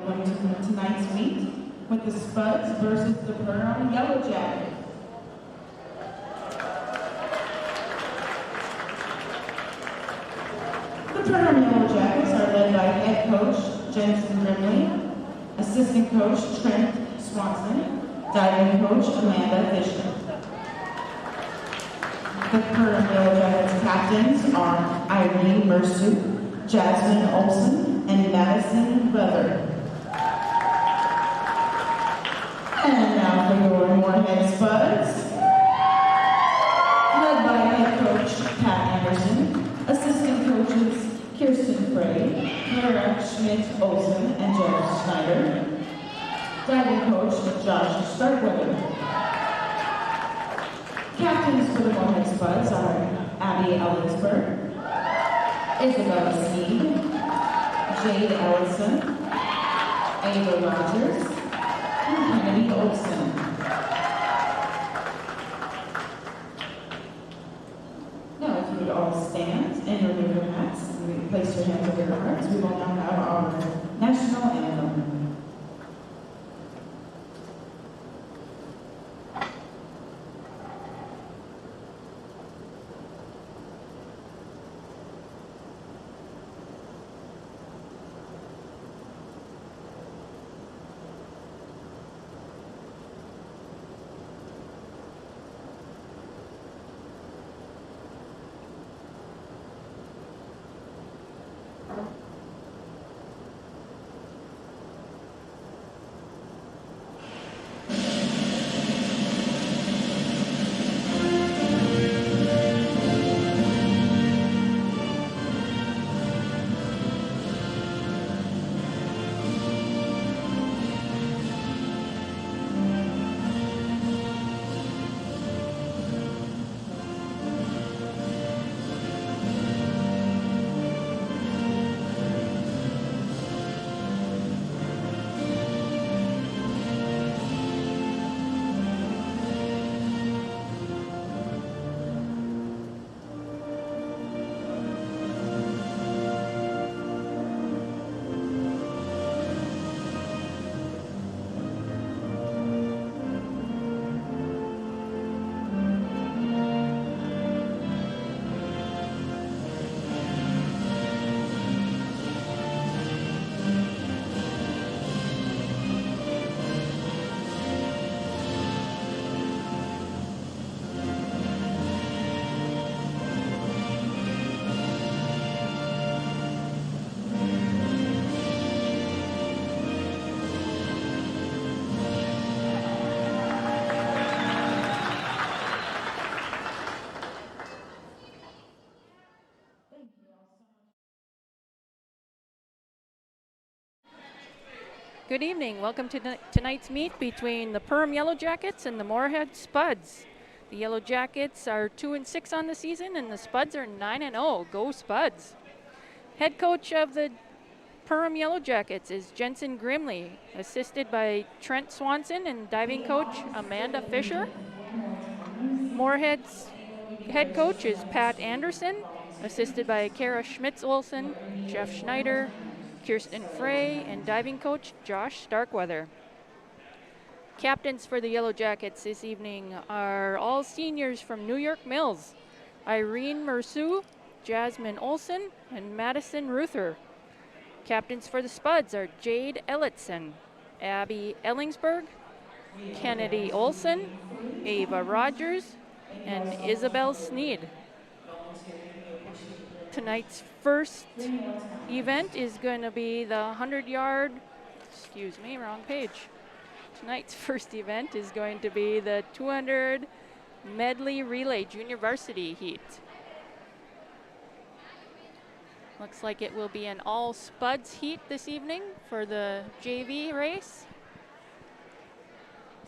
Welcome to tonight's meet with the Spuds versus the Perham Yellow Jackets. The Perham Yellow Jackets are led by head coach Jensen Grimley, assistant coach Trent Swanson, diving coach Amanda Fisher. The Perham Yellow Jackets captains are Irene Mersu, Jasmine Olson, and Madison Weather. And now for your Moorhead Spuds, led by head coach Pat Anderson, assistant coaches Kirsten Frey, Kara Schmidt-Olsen, and Jeff Schneider, diving coach Josh Starkweather. Captains for the Moorhead Spuds are Abby Ellingsburg, Isabella Sneed, Jade Ellison, Ava Rogers, and Kennedy Olson. Now, if you would all stand and remove your hats and place your hands over your hearts, we will now have our national anthem. Good evening. Welcome to tonight's meet between the Perham Yellow Jackets and the Moorhead Spuds. The Yellow Jackets are 2-6 on the season, and the Spuds are 9-0. Go Spuds! Head coach of the Perham Yellow Jackets is Jensen Grimley, assisted by Trent Swanson, and diving coach Amanda Fisher. Moorhead's head coach is Pat Anderson, assisted by Kara Schmitz-Olsen, Jeff Schneider, Kirsten Frey, and diving coach Josh Starkweather. Captains for the Yellow Jackets this evening are all seniors from New York Mills: Irene Mersu, Jasmine Olson, and Madison Ruther. Captains for the Spuds are Jade Ellitson, Abby Ellingsburg, Kennedy Olson, Ava Rogers, and Isabel Sneed. Tonight's first event is going to be the 100-yard, wrong page. Tonight's first event is going to be the 200 medley relay junior varsity heat. Looks like it will be an all Spuds heat this evening for the JV race.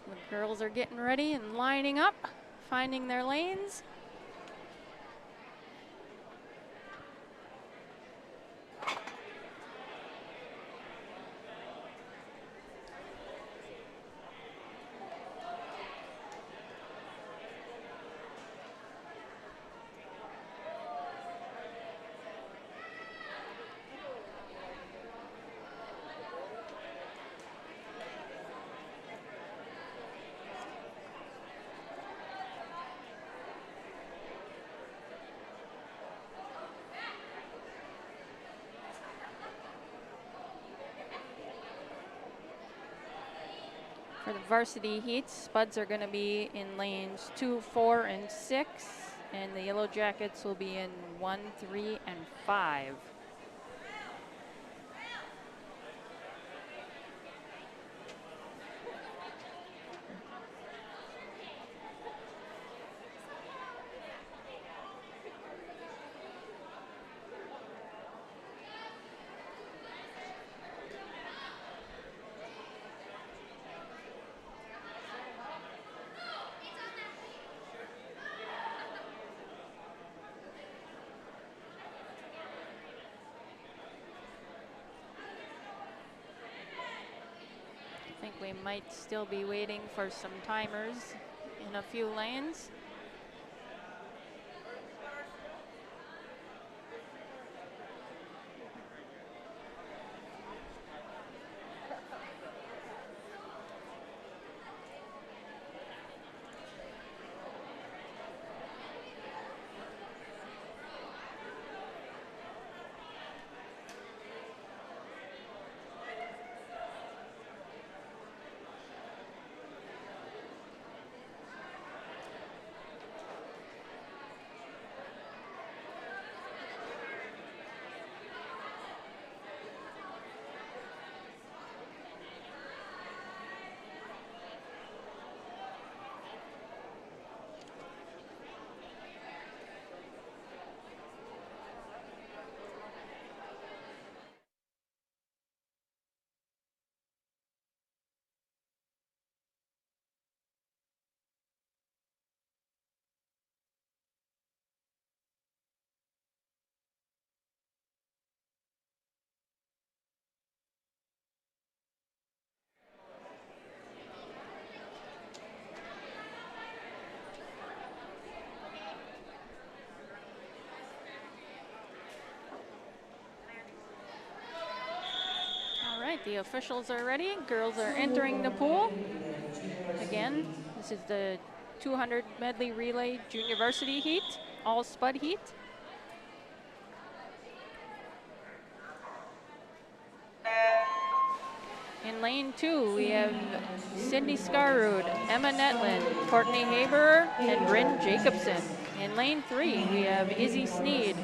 The girls are getting ready and lining up, finding their lanes. For the varsity heats, Spuds are going to be in lanes 2, 4, and 6, and the Yellow Jackets will be in 1, 3, and 5. I think we might still be waiting for some timers in a few lanes. The officials are ready. Girls are entering the pool. Again, this is the 200 medley relay junior varsity heat, all Spud heat. In lane 2, we have Sydney Scarrood, Emma Netlin, Courtney Haberer, and Bryn Jacobson. In lane 3, we have Izzy Sneed,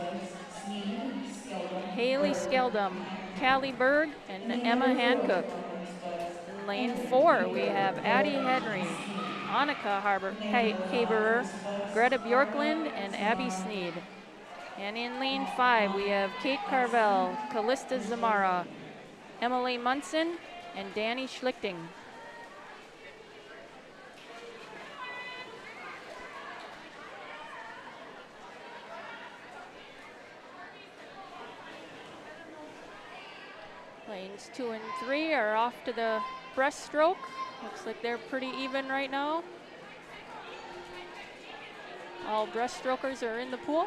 Haley Skeldum, Callie Berg, and Emma Hancock. In lane 4, we have Addie Henry, Annika Haberer, Greta Bjorklund, and Abby Sneed. And in lane 5, we have Kate Carvel, Callista Zamara, Emily Munson, and Danny Schlichting. Lanes 2 and 3 are off to the breaststroke. Looks like they're pretty even right now. All breaststrokers are in the pool.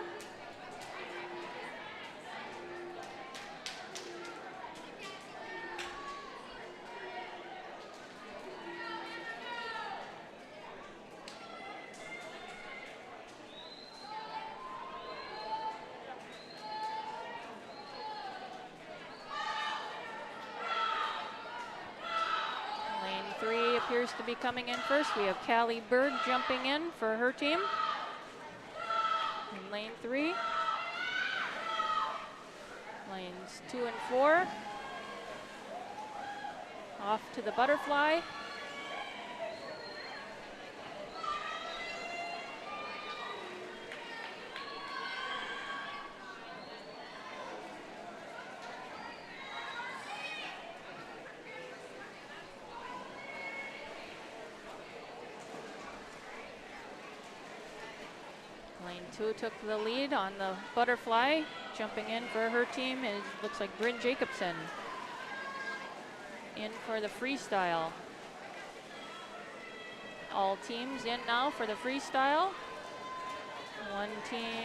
Appears to be coming in first. We have Callie Berg jumping in for her team. In lane 3. Lanes 2 and 4. Off to the butterfly. Lane 2 took the lead on the butterfly. Jumping in for her team is, looks like, Bryn Jacobson. In for the freestyle. All teams in now for the freestyle.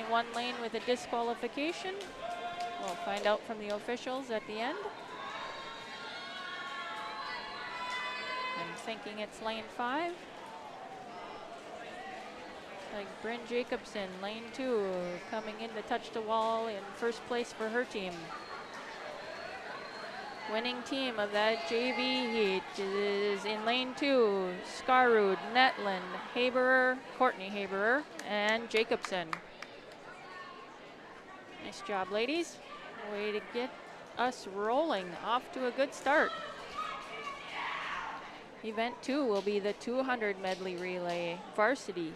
One lane with a disqualification. We'll find out from the officials at the end. I'm thinking it's lane 5. Like Bryn Jacobson, lane 2, coming in to touch the wall in first place for her team. Winning team of that JV heat is in lane 2, Skarud, Netland, Haberer, Courtney Haberer, and Jacobson. Nice job, ladies. Way to get us rolling, off to a good start. Event 2 will be the 200 medley relay varsity.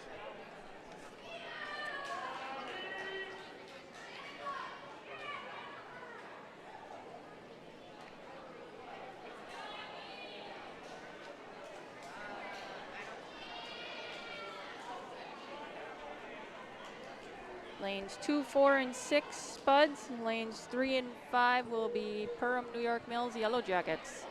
Lanes 2, 4, and 6 Spuds. Lanes 3 and 5 will be Perham New York Mills Yellow Jackets.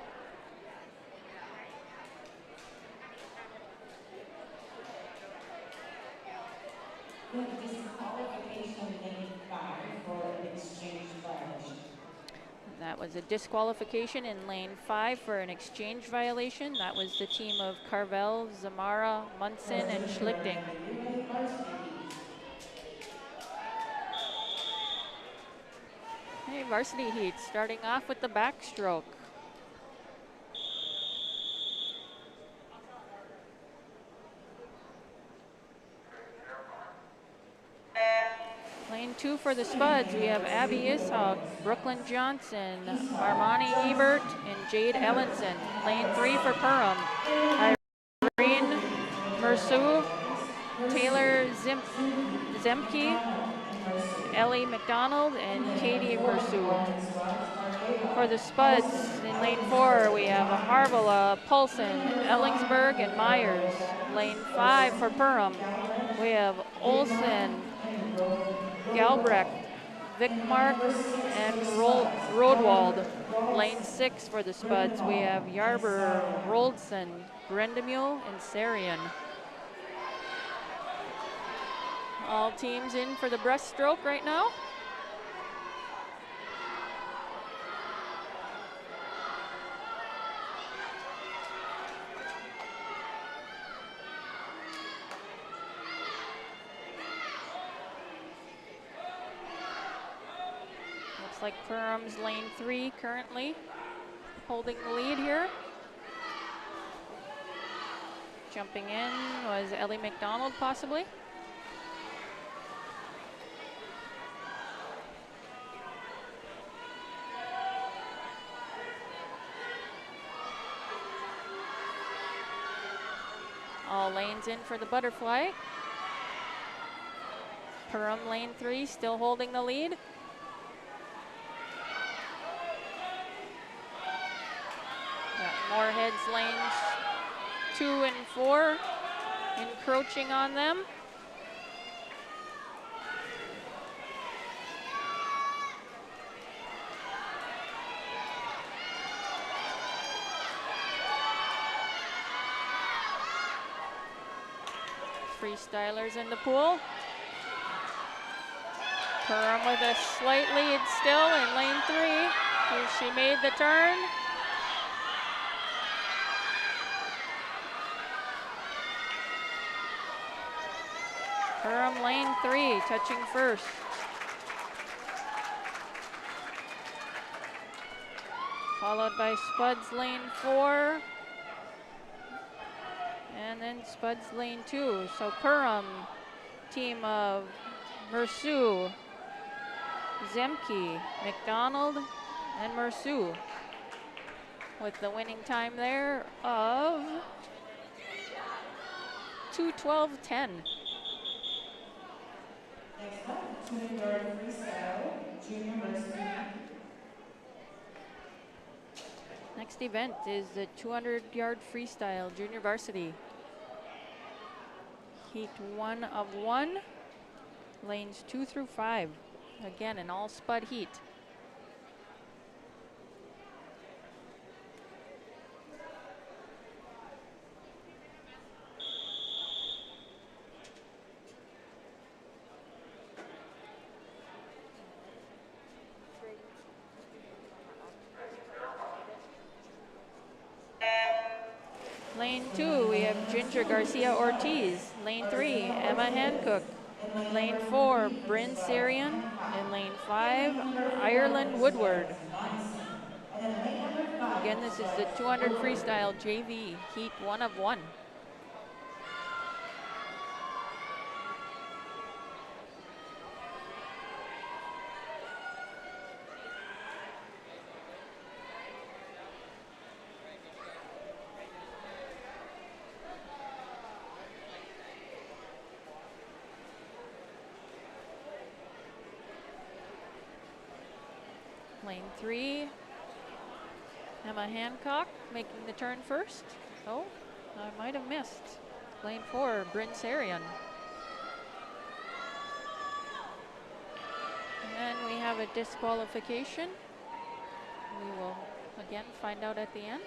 That was a disqualification in lane 5 for an exchange violation. That was the team of Carvel, Zamara, Munson, and Schlichting. Hey, varsity heat starting off with the backstroke. Lane 2 for the Spuds, we have Abby Ishaq, Brooklyn Johnson, Armani Ebert, and Jade Ellenson. Lane 3 for Perham, Irene Mersu, Taylor Zemke, Ellie McDonald, and Katie Mersu. For the Spuds, in lane 4, we have Harvela, Paulson, Ellingsberg, and Myers. Lane 5 for Perham, we have Olson, Galbrecht, Vickmark, and Rodwald. Lane 6 for the Spuds, we have Yarber, Roldson, Grendemule, and Sarian. All teams in for the breaststroke right now. Looks like Perham's lane 3 currently holding the lead here. Jumping in was Ellie McDonald possibly. All lanes in for the butterfly. Perham lane 3 still holding the lead. Got Moorhead's lanes 2 and 4 encroaching on them. Freestylers in the pool. Perham with a slight lead still in lane 3. She made the turn. Perham lane 3 touching first. Followed by Spuds lane 4. And then Spuds lane 2. So Perham, team of Mersu, Zemke, McDonald, and Mersu, with the winning time there of 2:12.10. Next up, 200-yard freestyle, junior varsity. Next event is the 200-yard freestyle junior varsity. Heat 1 of 1, lanes 2 through 5. Again, an all spud heat. Lane 2, we have Ginger Garcia Ortiz. Lane 3, Emma Hancock. Lane 4, Bryn Sarian. And lane 5, Ireland Woodward. Again, this is the 200 freestyle JV, heat 1 of 1. Lane 3, Emma Hancock making the turn first. Oh, I might have missed. Lane 4, Bryn Sarian. And we have a disqualification. We will again find out at the end.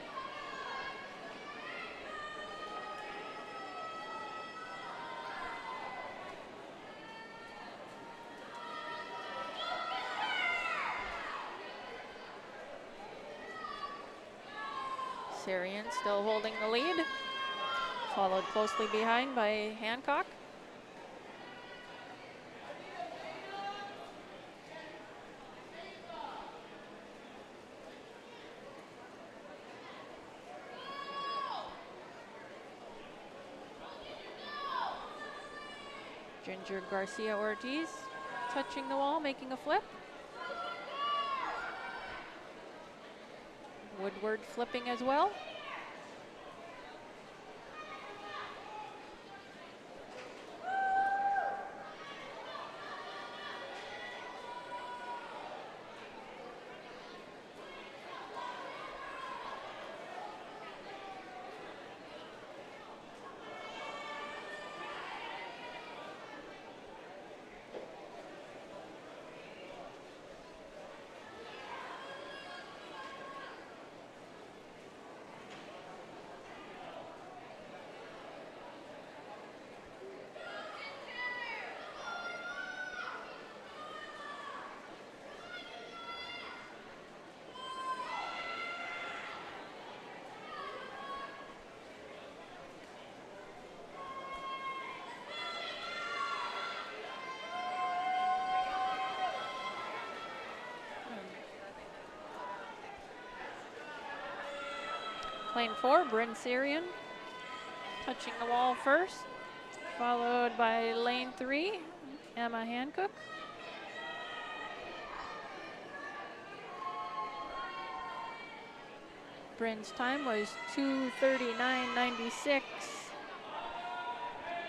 Sarian still holding the lead, followed closely behind by Hancock. Ginger Garcia Ortiz touching the wall, making a flip. Woodward flipping as well. Lane 4, Bryn Sarian touching the wall first, followed by lane 3, Emma Hancock. Bryn's time was 2:39.96.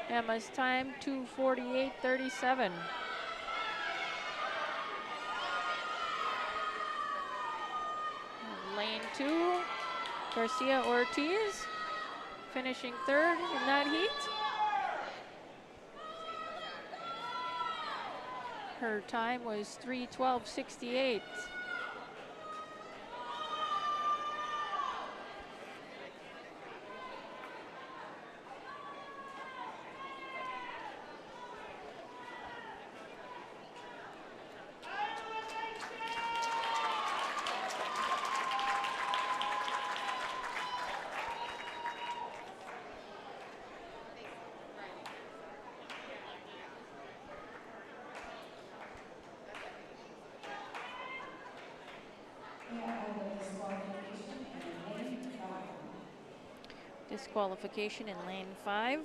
Emma's time 2:48.37. Lane 2, Garcia Ortiz finishing third in that heat. Her time was 3:12.68. Disqualification in lane 5.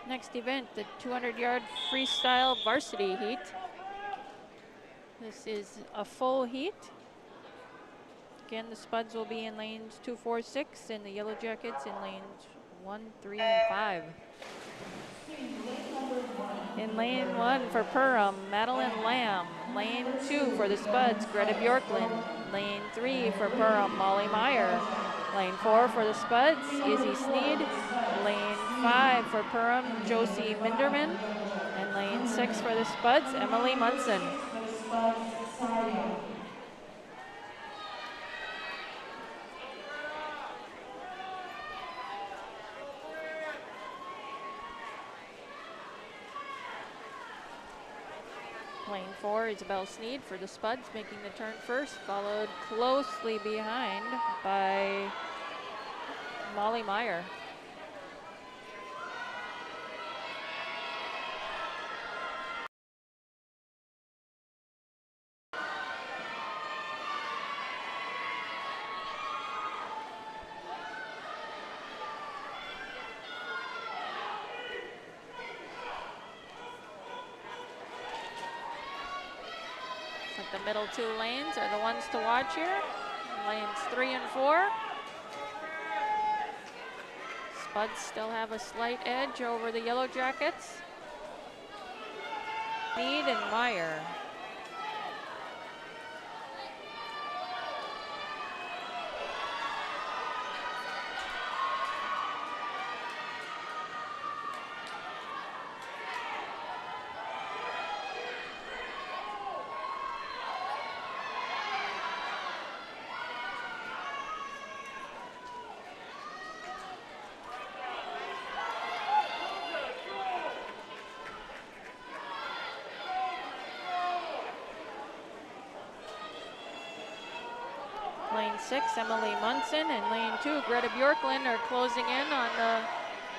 Next event, the 200-yard freestyle varsity heat. This is a full heat. Again, the Spuds will be in lanes 2, 4, 6, and the Yellow Jackets in lanes 1, 3, and 5. In lane 1 for Perham, Madeline Lamb. Lane 2 for the Spuds, Greta Bjorklund. Lane 3 for Perham, Molly Meyer. Lane 4 for the Spuds, Izzy Sneed. Lane 5 for Perham, Josie Minderman. And lane 6 for the Spuds, Emily Munson. Lane 4, Isabel Sneed for the Spuds, making the turn first, followed closely behind by Molly Meyer. The middle two lanes are the ones to watch here. Lanes 3 and 4. Spuds still have a slight edge over the Yellow Jackets. Sneed and Meyer. Lane 6, Emily Munson, and lane 2, Greta Bjorklund are closing in on the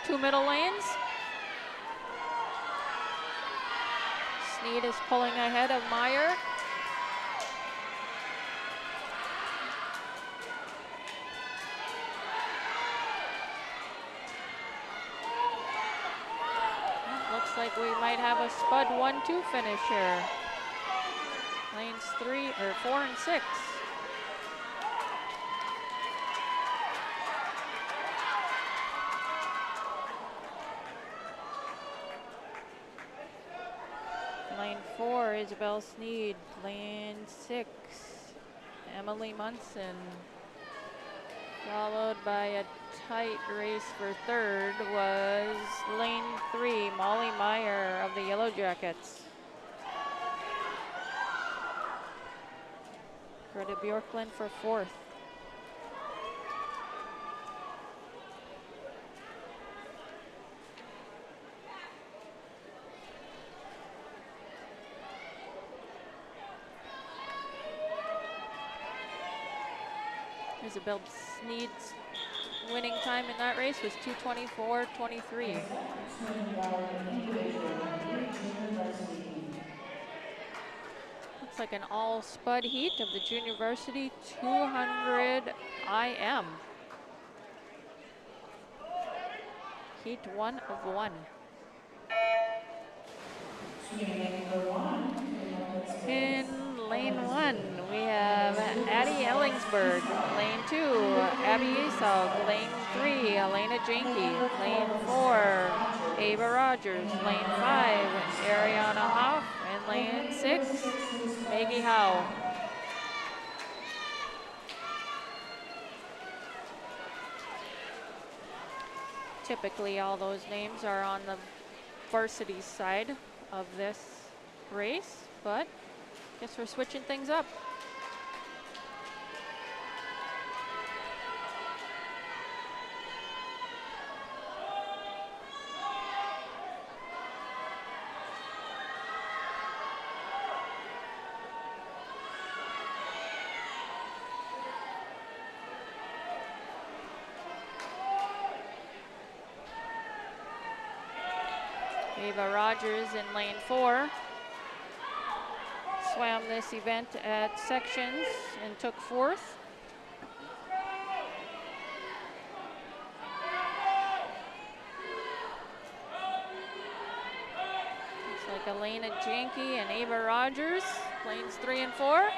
two middle lanes. Sneed is pulling ahead of Meyer. Looks like we might have a Spud 1-2 finish here. Lanes 4 and 6. Lane 4, Isabel Sneed. Lane 6, Emily Munson. Followed by a tight race for third was lane 3, Molly Meyer of the Yellow Jackets. Greta Bjorklund for fourth. Isabel Sneed's winning time in that race was 2:24.23. Looks like an all Spud heat of the junior varsity 200 IM. Heat 1 of 1. In lane 1, we have Addie Ellingsberg. Lane 2, Abby Esau. Lane 3, Elena Janke. Lane 4, Ava Rogers. Lane 5, Ariana Hoff. And lane 6, Maggie Howe. Typically, all those names are on the varsity side of this race, but guess we're switching things up. Ava Rogers in lane 4 swam this event at sections and took fourth. Looks like Elena Janke and Ava Rogers, lanes 3 and 4,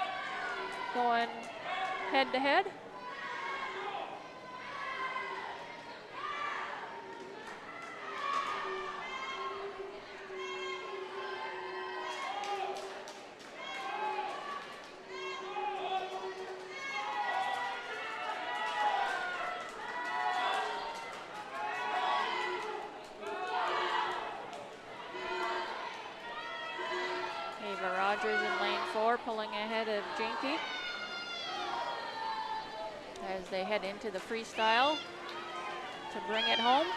going head to head. Rogers in lane 4, pulling ahead of Janke as they head into the freestyle to bring it home.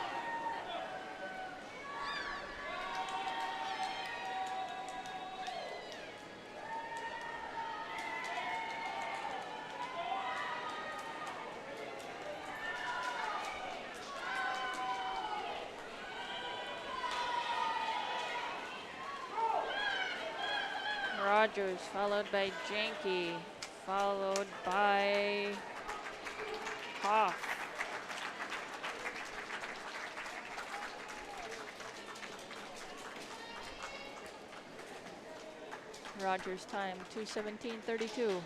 Rogers, followed by Janke, followed by Hoff. Rogers time, 2:17:32.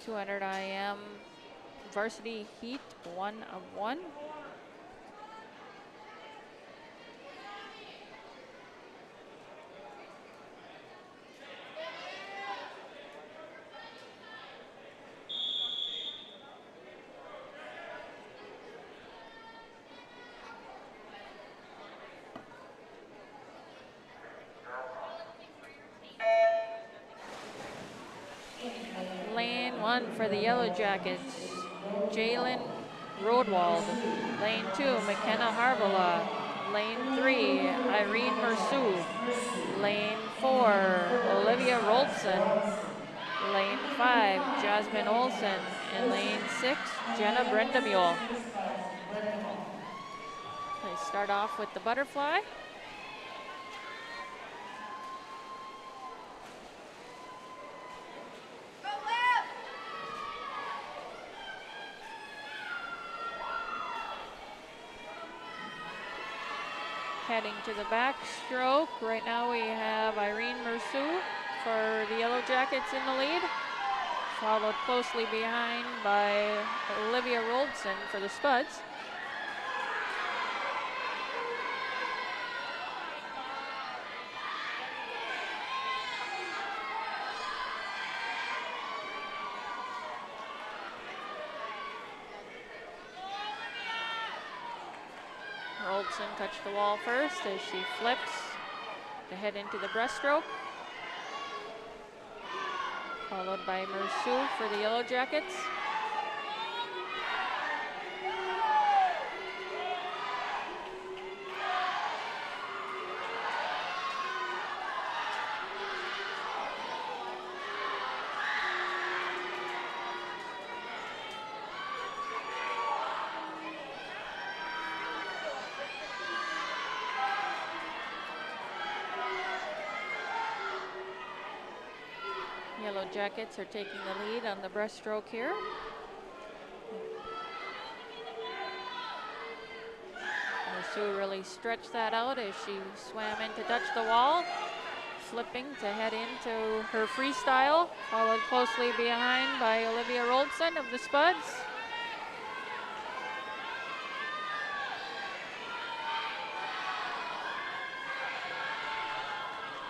$200 IM varsity heat, 1 of 1. Lane 1 for the Yellow Jackets, Jalen Rodwald. Lane 2, McKenna Harvela. Lane 3, Irene Mersu. Lane 4, Olivia Roldson. Lane 5, Jasmine Olsen. And lane 6, Jenna Brendamule. They start off with the butterfly. Heading to the backstroke. Right now we have Irene Mersu for the Yellow Jackets in the lead, followed closely behind by Olivia Roldson for the Spuds. Roldson touched the wall first as she flips to head into the breaststroke, followed by Mersu for the Yellow Jackets. Yellow Jackets are taking the lead on the breaststroke here. Mersu really stretched that out as she swam in to touch the wall, flipping to head into her freestyle, followed closely behind by Olivia Roldson of the Spuds.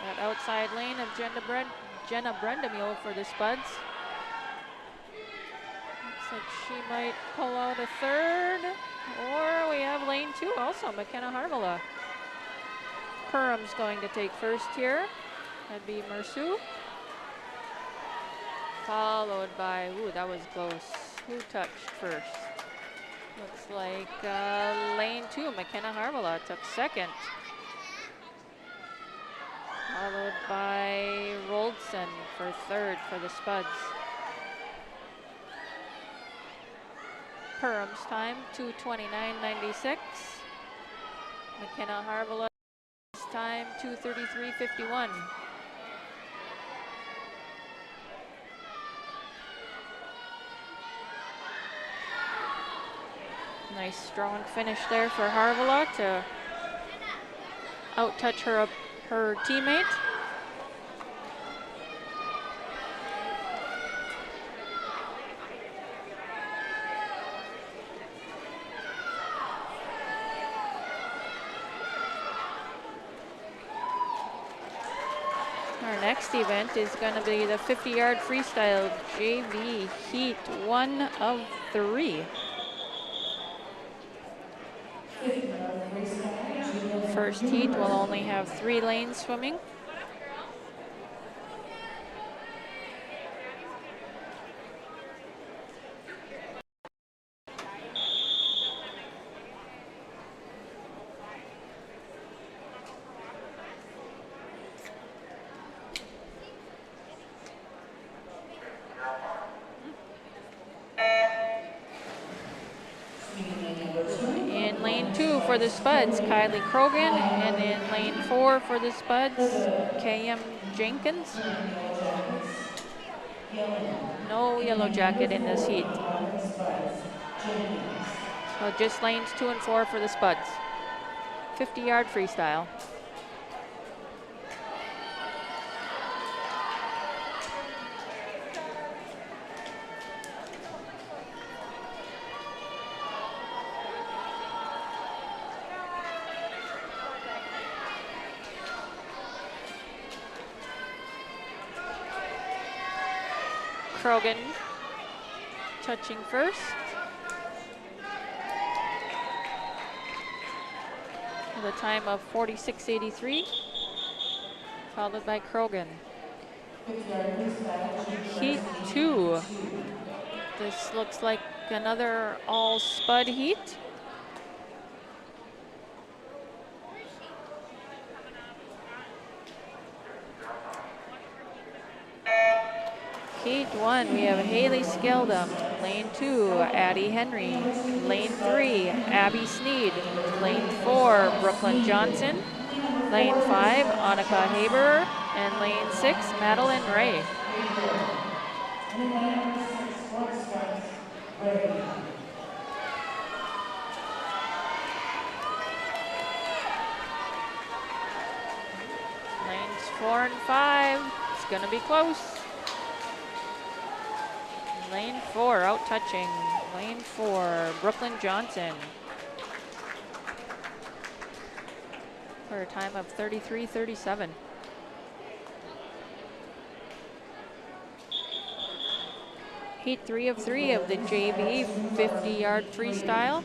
That outside lane of Jenna Brendamule for the Spuds. Looks like she might pull out a third. Or we have lane 2 also, McKenna Harvela. Perham's going to take first here. That'd be Mersu. Followed by, ooh, that was close. Who touched first? Looks like lane 2, McKenna Harvela took second. Followed by Roldson for third for the Spuds. Perham's time, 2:29.96. McKenna Harvela's time, 2:33.51. Nice strong finish there for Harvela to out-touch her teammate. Our next event is going to be the 50-yard freestyle JV heat, 1 of 3. First heat will only have 3 lanes swimming. for the Spuds, Kylie Krogan, and in lane 4 for the Spuds, KM Jenkins. No yellow jacket in this heat. So just lanes 2 and 4 for the Spuds. 50-yard freestyle. Krogan touching first. With a time of 46.83, followed by Krogan. Heat 2. This looks like another all Spud heat. Heat 1, we have Haley Skeldum. Lane 2, Addie Henry. Lane 3, Abby Sneed. Lane 4, Brooklyn Johnson. Lane 5, Annika Haber. And lane 6, Madeline Ray. Lanes 4 and 5, it's gonna be close. Lane 4, out touching. Lane 4, Brooklyn Johnson. For a time of 33.37. Heat 3 of 3 of the JV 50-yard freestyle.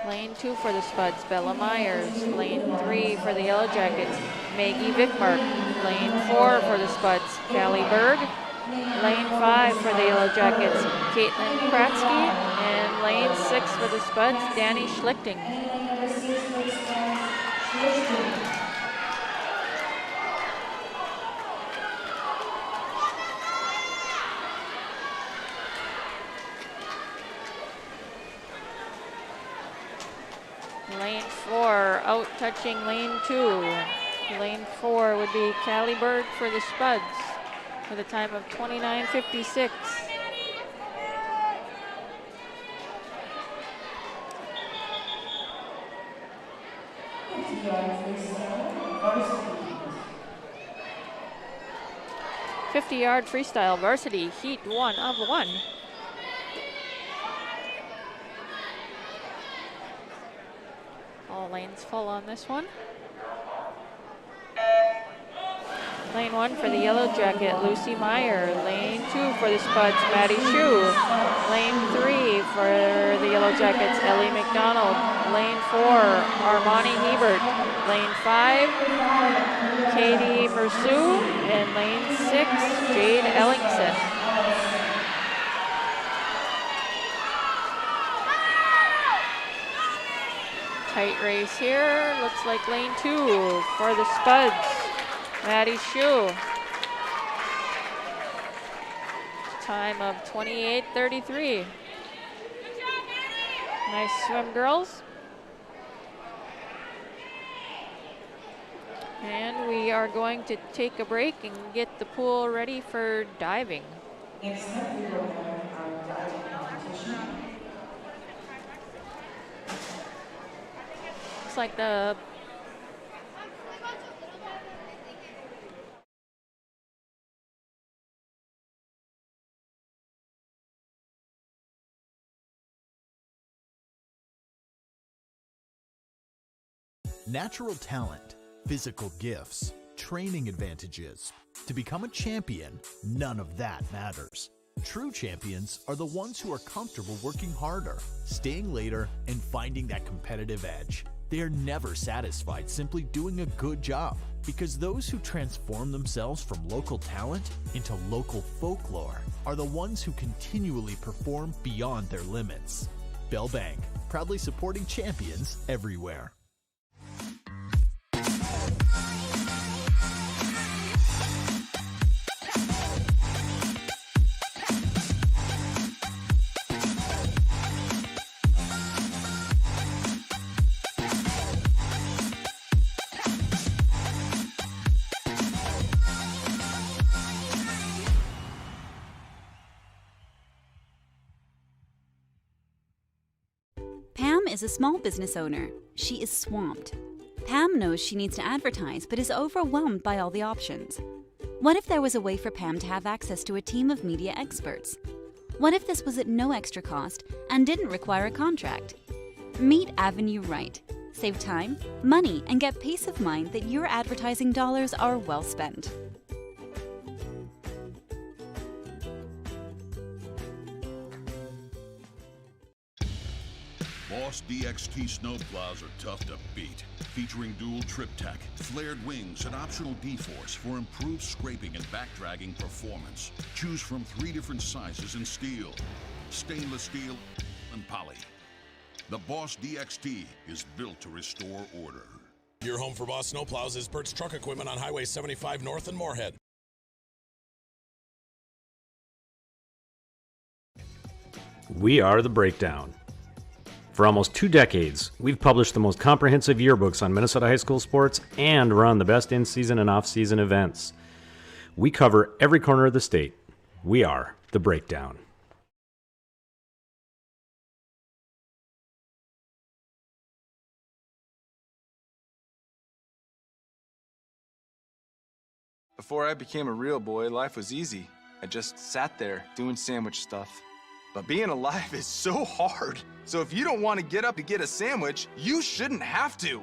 Lane 2 for the Spuds, Bella Myers. Lane 3 for the Yellow Jackets, Maggie Vickmark. Lane 4 for the Spuds, Callie Berg. Lane 5 for the Yellow Jackets, Caitlin Kratzky. And lane 6 for the Spuds, Danny Schlichting. Lane 4 out touching lane 2. Lane 4 would be Callie Berg for the Spuds with a time of 29.56. "50-yard freestyle varsity heat 1 of 1. All lanes full on this one. Lane 1 for the Yellow Jacket, Lucy Meyer. Lane 2 for the Spuds, Maddie Shue. Lane 3 for the Yellow Jackets, Ellie McDonald. Lane 4, Armani Hebert. Lane 5, Katie Mersu. And lane 6, Jade Ellingson. Tight race here. Looks like lane 2 for the Spuds, Maddie Shue. Time of 28.33. Nice swim, girls. And we are going to take a break and get the pool ready for diving. Next up, we will have our diving competition. Looks like the natural talent, physical gifts, training advantages. To become a champion, none of that matters. True champions are the ones who are comfortable working harder, staying later, and finding that competitive edge. They are never satisfied simply doing a good job, because those who transform themselves from local talent into local folklore are the ones who continually perform beyond their limits. Bell Bank, proudly supporting champions everywhere. Pam is a small business owner. She is swamped. Pam knows she needs to advertise but is overwhelmed by all the options. What if there was a way for Pam to have access to a team of media experts? What if this was at no extra cost and didn't require a contract? Meet Avenue Right. Save time, money, and get peace of mind that your advertising dollars are well spent. Boss DXT snowplows are tough to beat. Featuring dual trip tech, flared wings, and optional D-force for improved scraping and backdragging performance. Choose from 3 different sizes in steel, stainless steel, and poly. The Boss DXT is built to restore order. Your home for Boss snowplows is Bert's Truck Equipment on Highway 75 North in Moorhead. We are The Breakdown. For almost 2 decades, we've published the most comprehensive yearbooks on Minnesota high school sports and run the best in-season and off-season events. We cover every corner of the state. We are The Breakdown. Before I became a real boy, life was easy. I just sat there doing sandwich stuff. But being alive is so hard. So if you don't want to get up to get a sandwich, you shouldn't have to.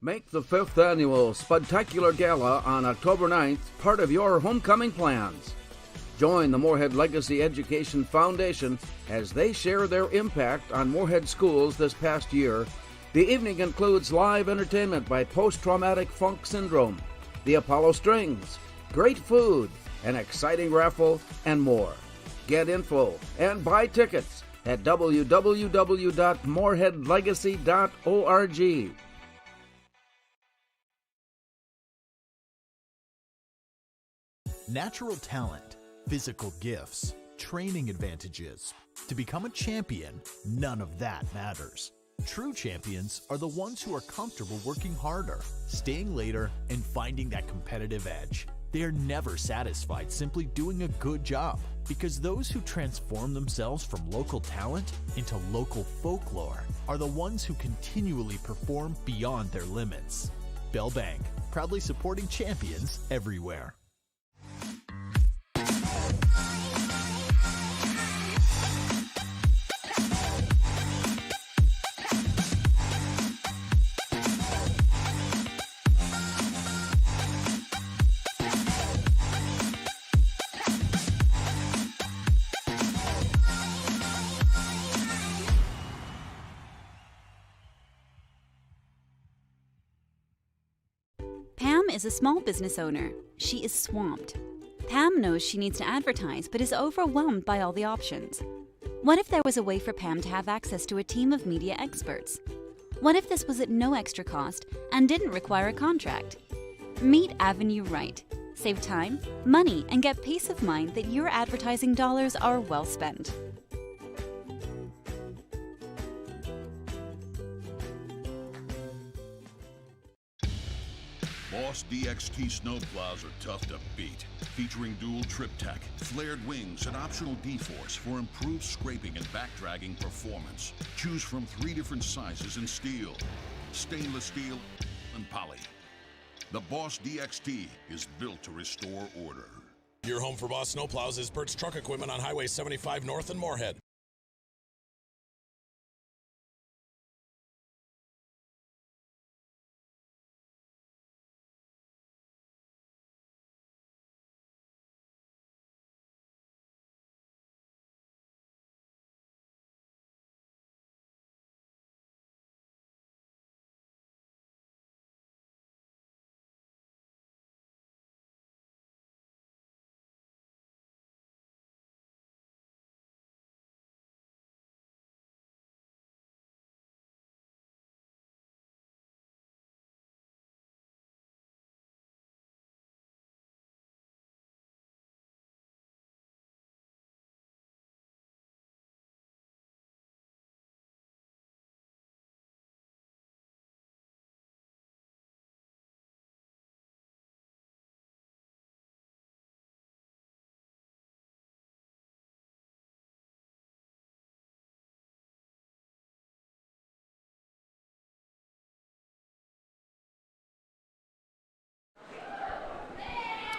Make the 5th annual Spudtacular Gala on October 9th part of your homecoming plans. Join the Moorhead Legacy Education Foundation as they share their impact on Moorhead schools this past year. The evening includes live entertainment by Post-Traumatic Funk Syndrome, the Apollo Strings, great food, an exciting raffle, and more. Get info and buy tickets at www.moorheadlegacy.org. Natural talent, physical gifts, training advantages. To become a champion, none of that matters. True champions are the ones who are comfortable working harder, staying later, and finding that competitive edge. They are never satisfied simply doing a good job, because those who transform themselves from local talent into local folklore are the ones who continually perform beyond their limits. Bell Bank, proudly supporting champions everywhere. Pam is a small business owner. She is swamped. Pam knows she needs to advertise, but is overwhelmed by all the options. What if there was a way for Pam to have access to a team of media experts? What if this was at no extra cost and didn't require a contract? Meet Avenue Right. Save time, money, and get peace of mind that your advertising dollars are well spent. Boss DXT snowplows are tough to beat. Featuring dual trip tech, flared wings, and optional D-force for improved scraping and backdragging performance. Choose from 3 different sizes in steel, stainless steel, and poly. The Boss DXT is built to restore order. Your home for Boss snowplows is Bert's Truck Equipment on Highway 75 North in Moorhead.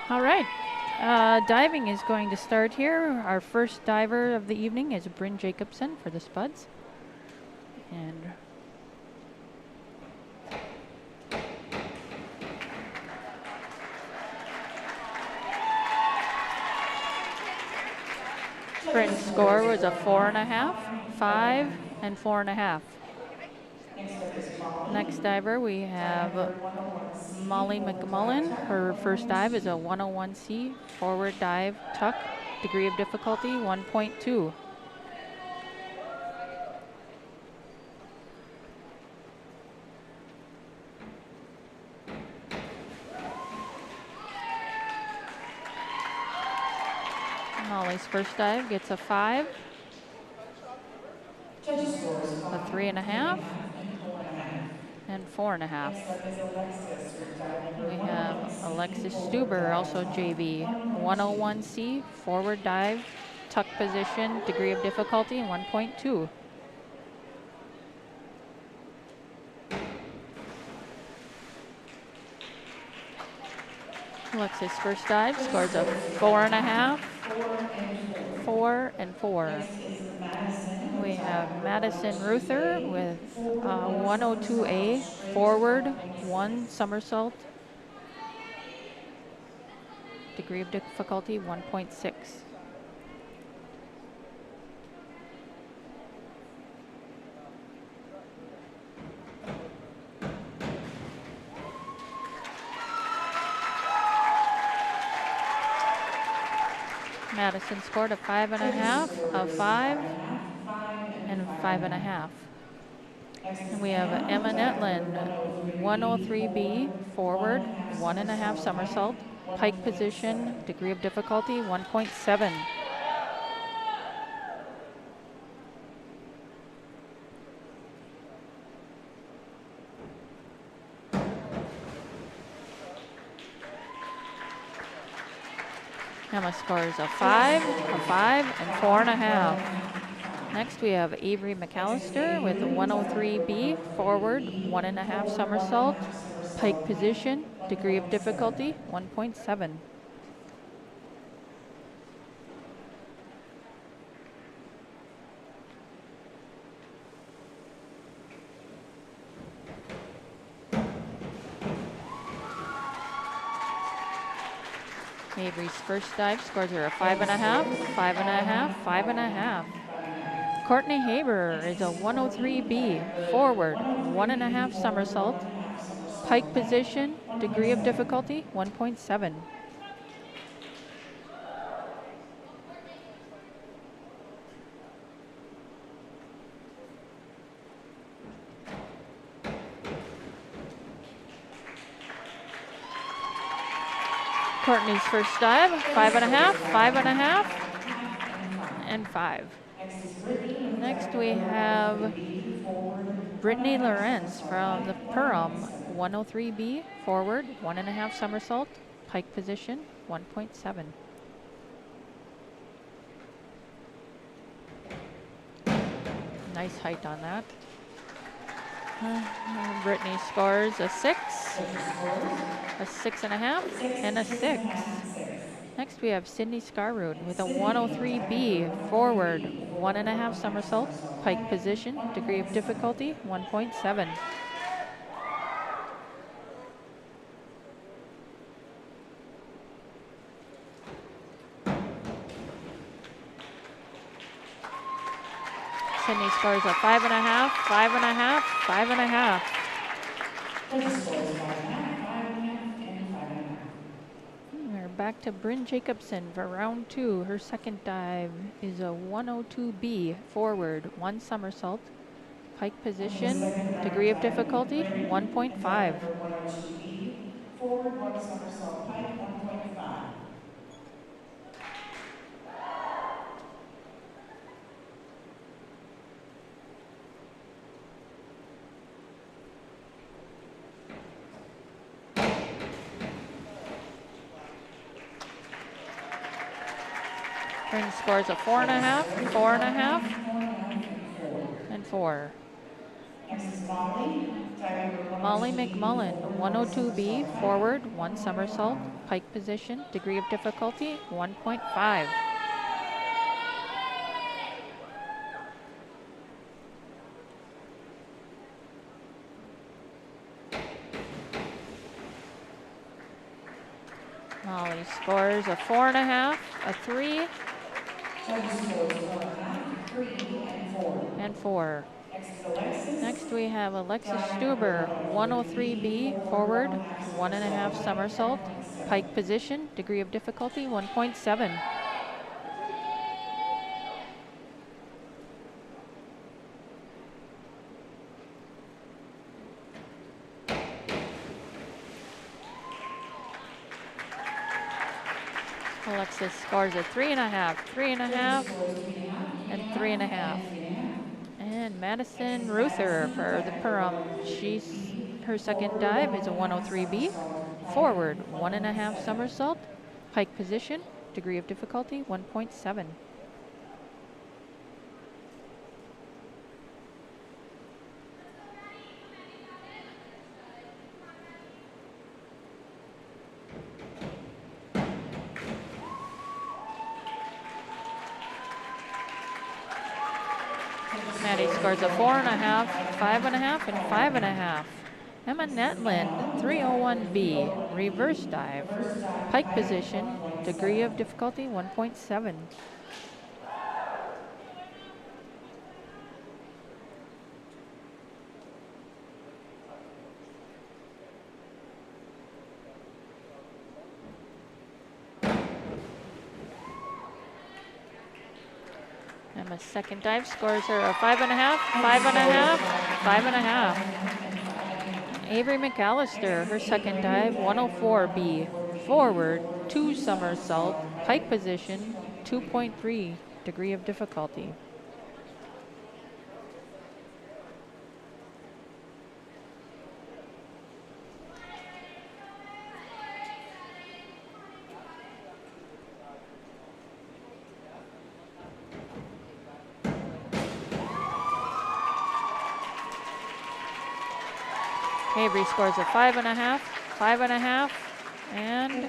All right. Diving is going to start here. Our first diver of the evening is Bryn Jacobson for the Spuds. And Bryn's score was a 4.5, 5, and 4.5. Next diver, we have Molly McMullen. Her first dive is a 101C forward dive tuck. Degree of difficulty 1.2. Molly's first dive gets a 5, a 3.5, and 4.5. We have Alexis Stuber, also JV, 101C, forward dive, tuck position, degree of difficulty 1.2. Alexis' first dive scores a 4.5, 4, and 4. We have Madison Ruther with 102A forward, 1 somersault. Degree of difficulty 1.6. Madison scored a 5.5, a 5, and a 5.5. And we have Emma Netlin, 103B, forward, 1.5 somersault, pike position, degree of difficulty 1.7. Emma scores a 5, and 4.5. Next we have Avery McAllister with a 103B, forward, 1.5 somersault, pike position, degree of difficulty 1.7. Avery's first dive scores her a 5.5, 5.5, 5.5. Courtney Haber is a 103B, forward, 1.5 somersault, pike position, degree of difficulty 1.7. Courtney's first dive, 5.5, 5.5, and 5. Next we have Brittany Lorenz from the Perham, 103B, forward, 1.5 somersault, pike position, 1.7. Nice height on that. Brittany scores a 6, a 6.5, and a 6. Next we have Sydney Scarrood with a 103B, forward, 1.5 somersault, pike position, degree of difficulty 1.7. Sydney scores a 5.5, 5.5, 5.5. We're back to Bryn Jacobson for round 2. Her second dive is a 102B, forward, 1 somersault, pike position, degree of difficulty 1.5. Forward, 1 somersault, pike 1.5. Bryn scores a 4.5, 4.5, and 4. Next is Molly. Molly McMullen, 102B, forward, 1 somersault, pike position, degree of difficulty 1.5. Molly scores a 4.5, a 3, and 4. Next we have Alexis Stuber, 103B, forward, 1.5 somersault, pike position, degree of difficulty 1.7. Alexis scores a 3.5, 3.5, and 3.5. And Madison Ruther for the Perham. Her second dive is a 103B, forward, 1.5 somersault, pike position, degree of difficulty 1.7. Maddie scores a 4.5, 5.5, and 5.5. Emma Netland, 301B, reverse dive, pike position, degree of difficulty 1.7. Emma's second dive scores her a 5.5, 5.5, 5.5. Avery McAllister, her second dive, 104B, forward, 2 somersault, pike position, 2.3, degree of difficulty. Avery scores a 5.5, 5.5, and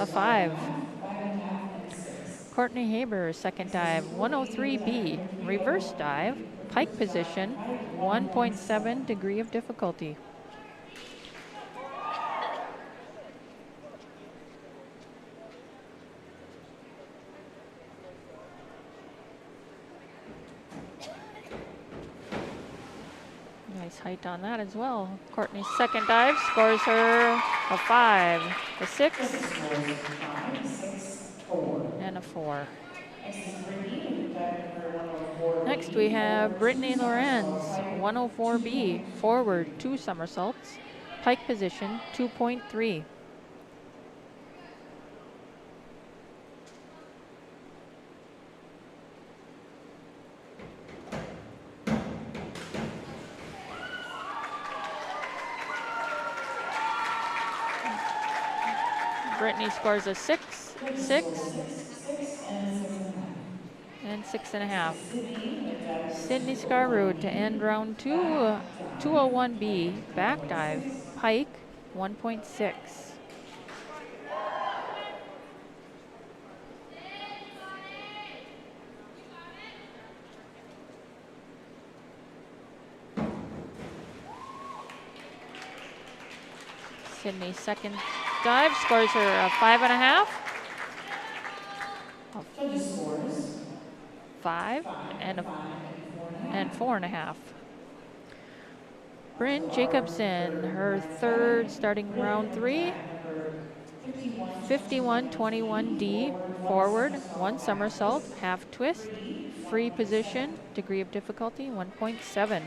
a 5. Courtney Haber, second dive, 103B, reverse dive, pike position, 1.7, degree of difficulty. Nice height on that as well. Courtney's second dive scores her a 5, a 6, and a 4. Next we have Brittany Lorenz, 104B, forward, 2 somersaults, pike position, 2.3. Brittany scores a 6, 6, and 6.5. Sydney Scarroot to end round 2, 201B, back dive, pike, 1.6. Sydney's second dive scores her a 5.5, 5, and 4.5. Bryn Jacobson, her third starting round 3, 51-21D, forward, 1 somersault, half twist, free position, degree of difficulty 1.7.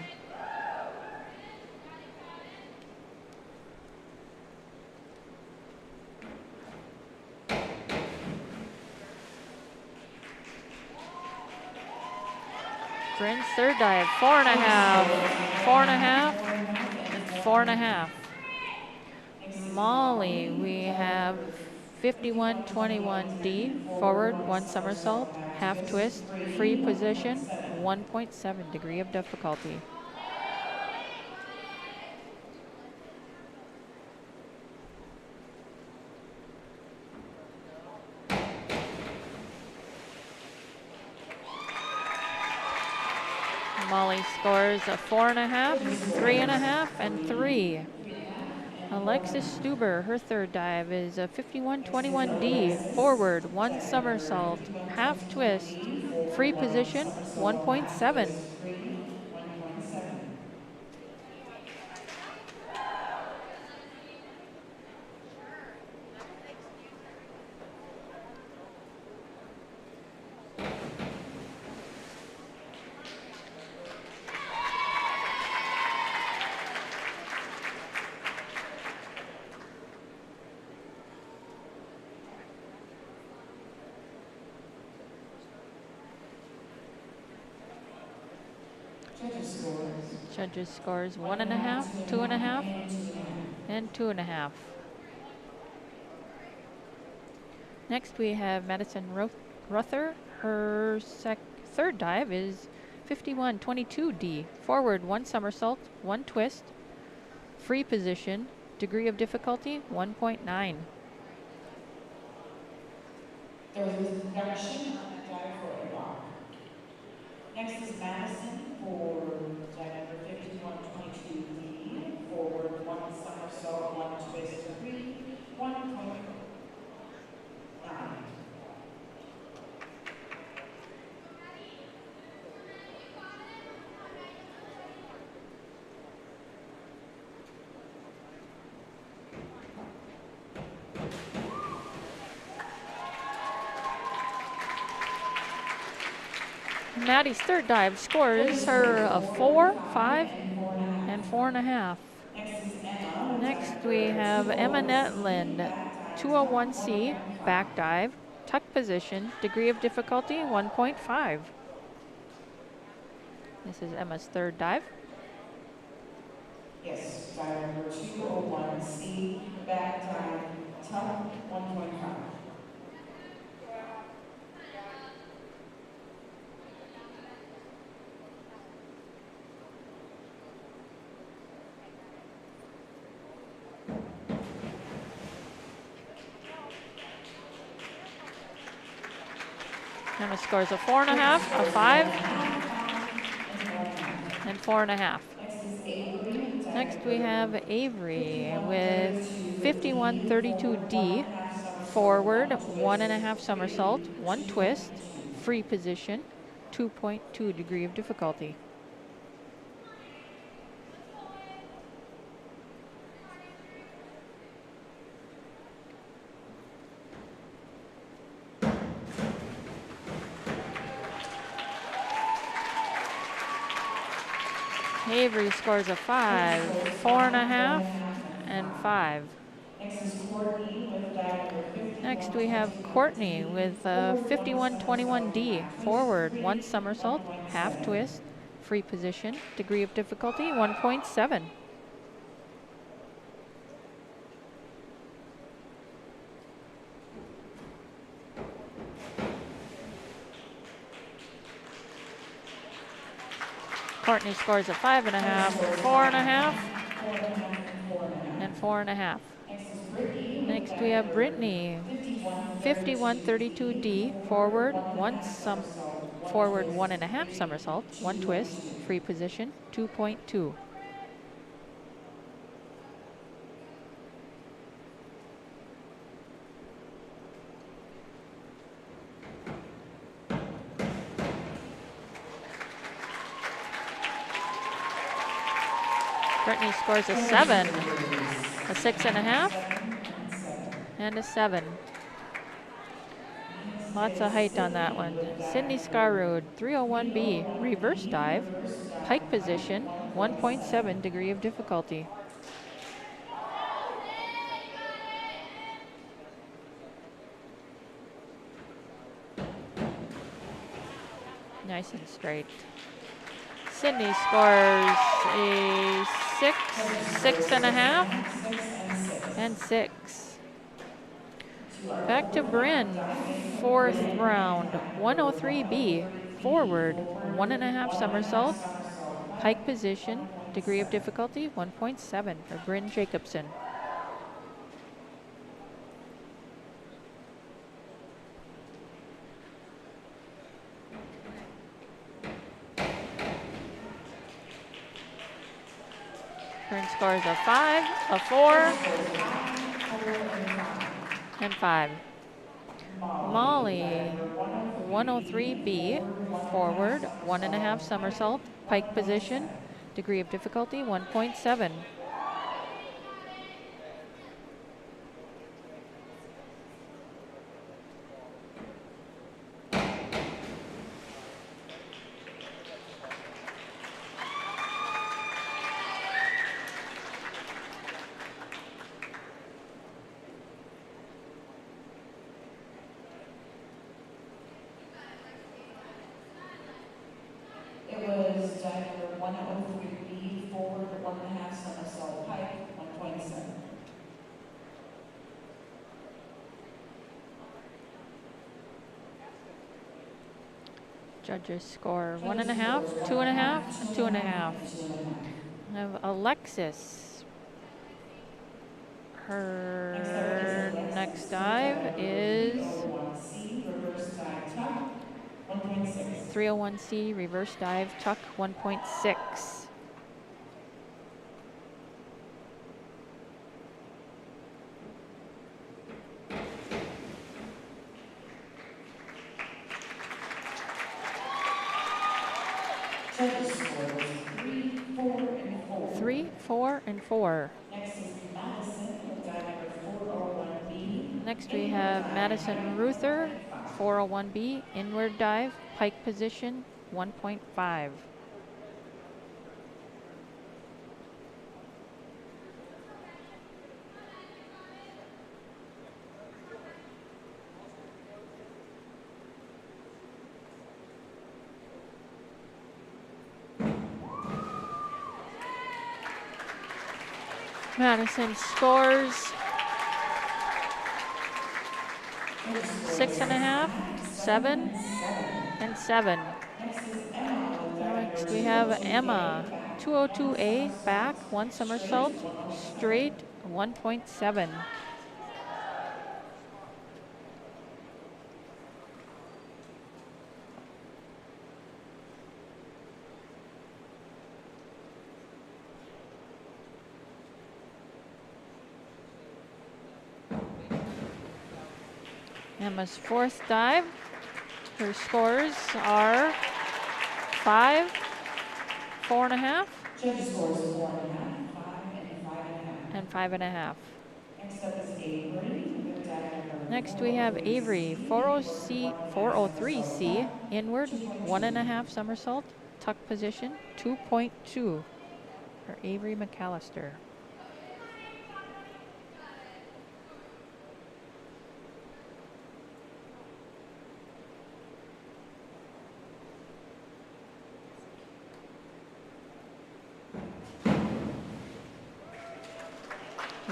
Bryn's third dive, 4.5, 4.5, 4.5. Molly, we have 51-21D, forward, 1 somersault, half twist, free position, 1.7, degree of difficulty. Molly scores a 4.5, 3.5, and 3. Alexis Stuber, her third dive is a 51-21D, forward, 1 somersault, half twist, free position, 1.7. Judges scores 1.5, 2.5, and 2.5. Next we have Madison Ruther. Her third dive is 51-22D, forward, 1 somersault, 1 twist, free position, degree of difficulty 1.9. There was a reduction on the dive for a walk. Next is Madison For dive number 5122D, forward 1 somersault, 1 twist, 3, 1.9. Maddie's third dive scores her a 4, 5, and 4.5. Next we have Emma Netland, 201C, back dive, tuck position, degree of difficulty 1.5. This is Emma's third dive. Yes, dive number 201C, back dive, tuck 1.5. Emma scores a 4.5, a 5, and 4.5. Next we have Avery with 5132D, forward, 1.5 somersault, 1 twist, free position, 2.2 degree of difficulty. Avery scores a 5, 4.5, and 5. Next we have Courtney with 5121D, forward, 1 somersault, half twist, free position, degree of difficulty 1.7. Courtney scores a 5.5, 4.5, and 4.5. Next we have Brittany, 5132D, forward, 1.5 somersault, 1 twist, free position, 2.2. Brittany scores a 7, a 6.5, and a 7. Lots of height on that one. Sydney Scarrood, 301B, reverse dive, pike position, 1.7 degree of difficulty. Nice and straight. Sydney scores a 6, 6.5, and 6. Back to Bryn, 4th round, 103B, forward, 1.5 somersault, pike position, degree of difficulty 1.7 for Bryn Jacobson. Bryn scores a 5, a 4, and 5. Molly, 103B, forward, 1.5 somersault, pike position, degree of difficulty 1.7. It was dive number 103B, forward 1.5 somersault, pike 1.7. Judges score 1.5, 2.5, and 2.5. I have Alexis. Her next dive is 1.6. 301C, reverse dive, tuck, 1.6. Judges scores 3, 4, and 4. 3, 4, and 4. Next is Madison with dive number 401B. Next we have Madison Ruther, 401B, inward dive, pike position, 1.5. Madison scores 6.5, 7, and 7. Next we have Emma, 202A, back, 1 somersault, straight, 1.7. Emma's fourth dive. Her scores are 5, 4.5, Judges scores 4.5, 5, and 5.5. and 5.5. Next up is Avery with dive number Next we have Avery, 403C, inward, 1.5 somersault, tuck position, 2.2 for Avery McAllister.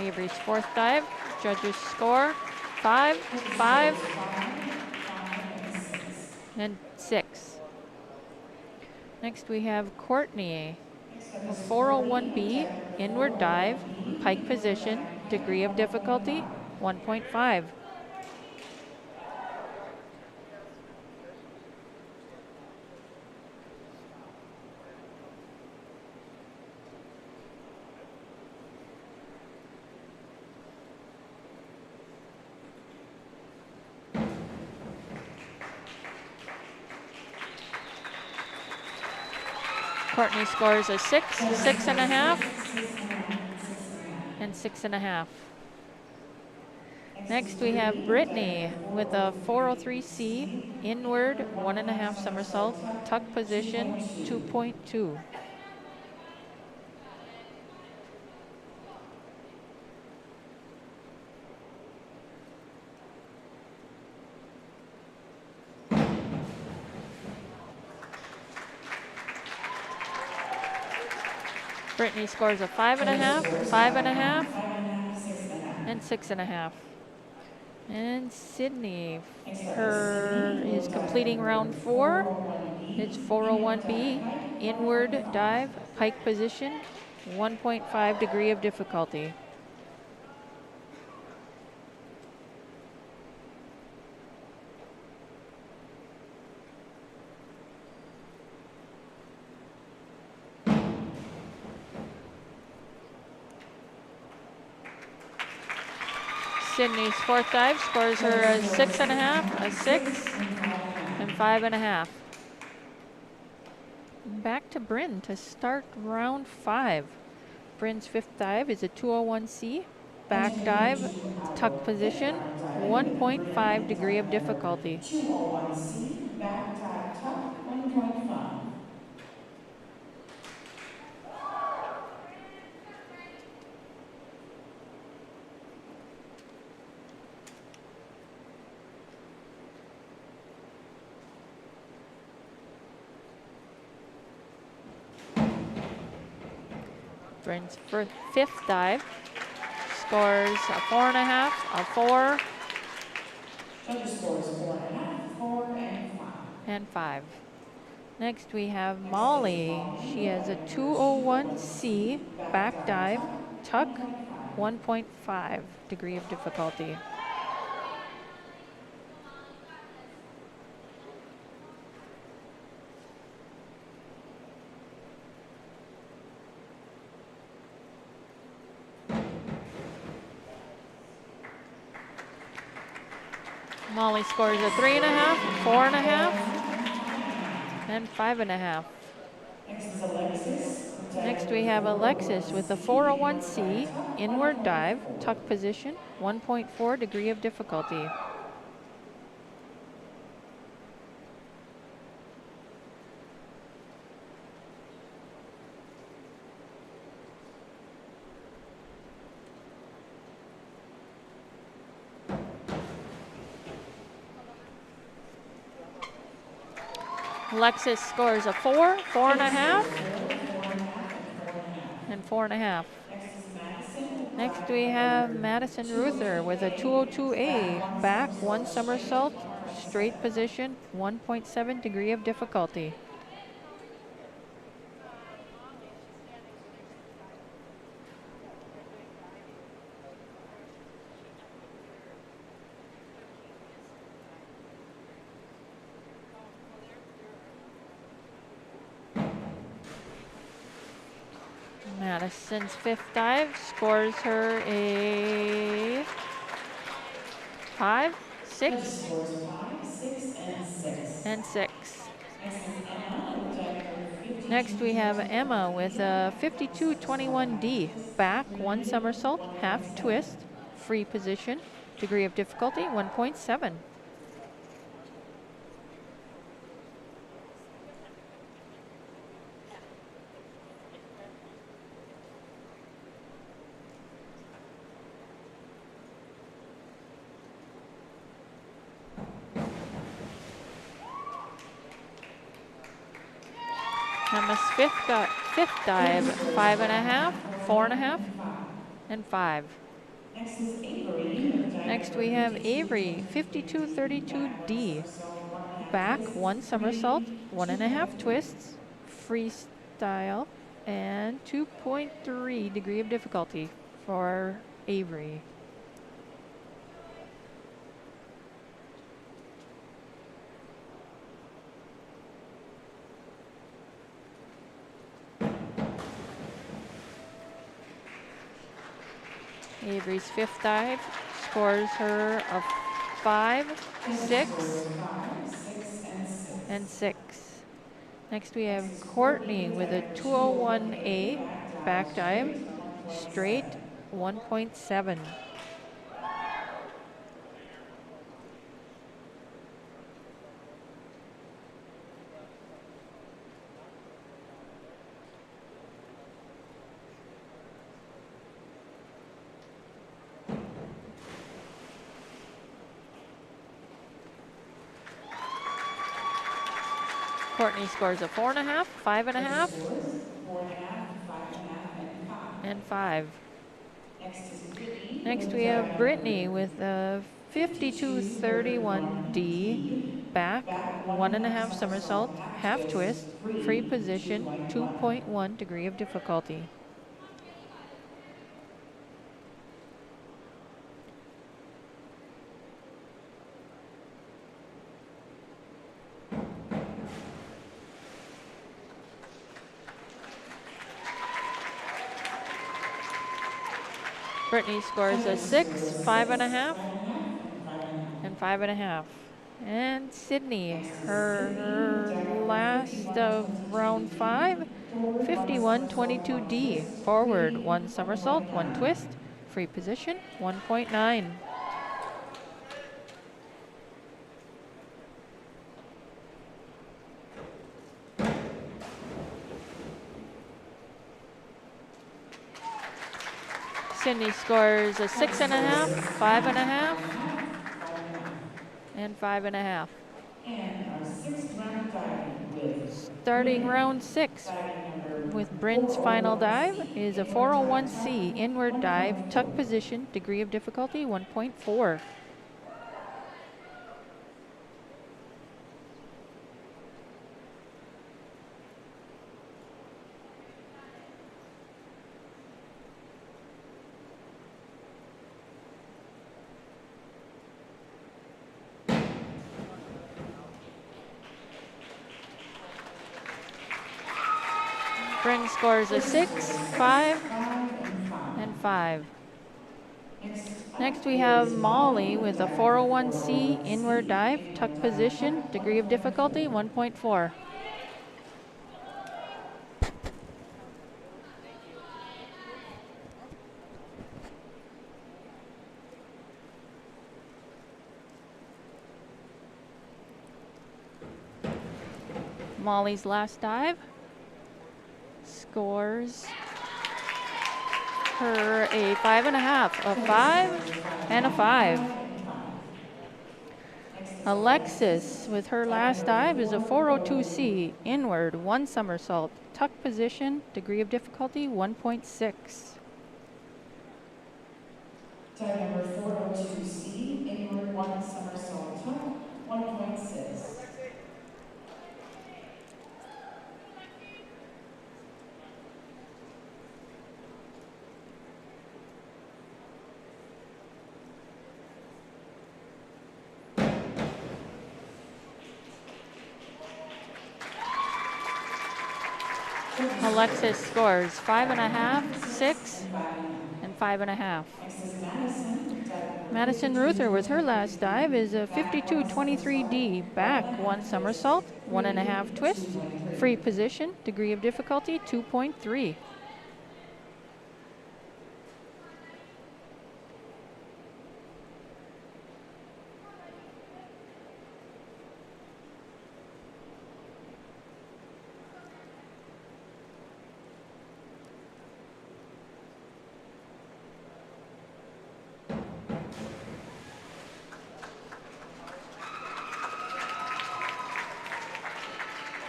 Avery's fourth dive, judges score 5, 5, and 6. Next we have Courtney, a 401B, inward dive, pike position, degree of difficulty, 1.5. Courtney scores a 6, 6.5, and 6.5. Next we have Brittany with a 403C, inward, 1.5 somersault, tuck position, 2.2. Brittany scores a 5.5, 5.5, and 6.5. And Sydney, her is completing round 4. It's 401B, inward dive, pike position, 1.5 degree of difficulty. Sydney's fourth dive scores her a 6.5, a 6, and 5.5. Back to Bryn to start round 5. Bryn's fifth dive is a 201C, back dive, tuck position, 1.5 degree of difficulty. 201C, back dive tuck, 1.5. Bryn's fifth dive scores a 4.5, a 4, Judges scores 4.5, 4, and 5. and 5. Next we have Molly. She has a 201C, back dive, tuck, 1.5 degree of difficulty. Molly scores a 3.5, 4.5, and 5.5. Next we have Alexis with a 401C, inward dive, tuck position, 1.4 degree of difficulty. Alexis scores a 4, 4.5, and 4.5. Next we have Madison Ruther with a 202A, back, 1 somersault, straight position, 1.7 degree of difficulty. Madison's 5th dive scores her a 5, 6, and 6. Next we have Emma with a 5221D, back, 1 somersault, half twist, free position, degree of difficulty 1.7. Emma's 5th dive, 5.5, 4.5, and 5. Next we have Avery, 5232D, back, 1 somersault, 1.5 twists, freestyle, and 2.3 degree of difficulty for Avery. Avery's 5th dive scores her a 5, 6, and 6. Next we have Courtney with a 201A, back dive, straight, 1.7. Courtney scores a 4.5, 5.5, and 5. Next we have Brittany with a 5231D, back, 1.5 somersault, half twist, free position, 2.1 degree of difficulty. Brittany scores a 6, 5.5, and 5.5. And Sydney, her last of round 5, 5122D, forward, 1 somersault, 1 twist, free position, 1.9. Sydney scores a 6.5, 5.5, and 5.5. Starting round 6 with Bryn's final dive is a 401C, inward dive, tuck position, degree of difficulty 1.4. Bryn scores a 6, 5, and 5. Next we have Molly with a 401C inward dive, tuck position, degree of difficulty 1.4. Molly's last dive scores her a 5.5, a 5, and a 5. Alexis with her last dive is a 402C inward, 1 somersault, tuck position, degree of difficulty 1.6. Dive number 402C, inward 1 somersault tuck, 1.6. Alexis scores 5.5, 6, and 5.5. Madison Ruther with her last dive is a 52-23D back, 1 somersault, 1.5 twist, free position, degree of difficulty 2.3.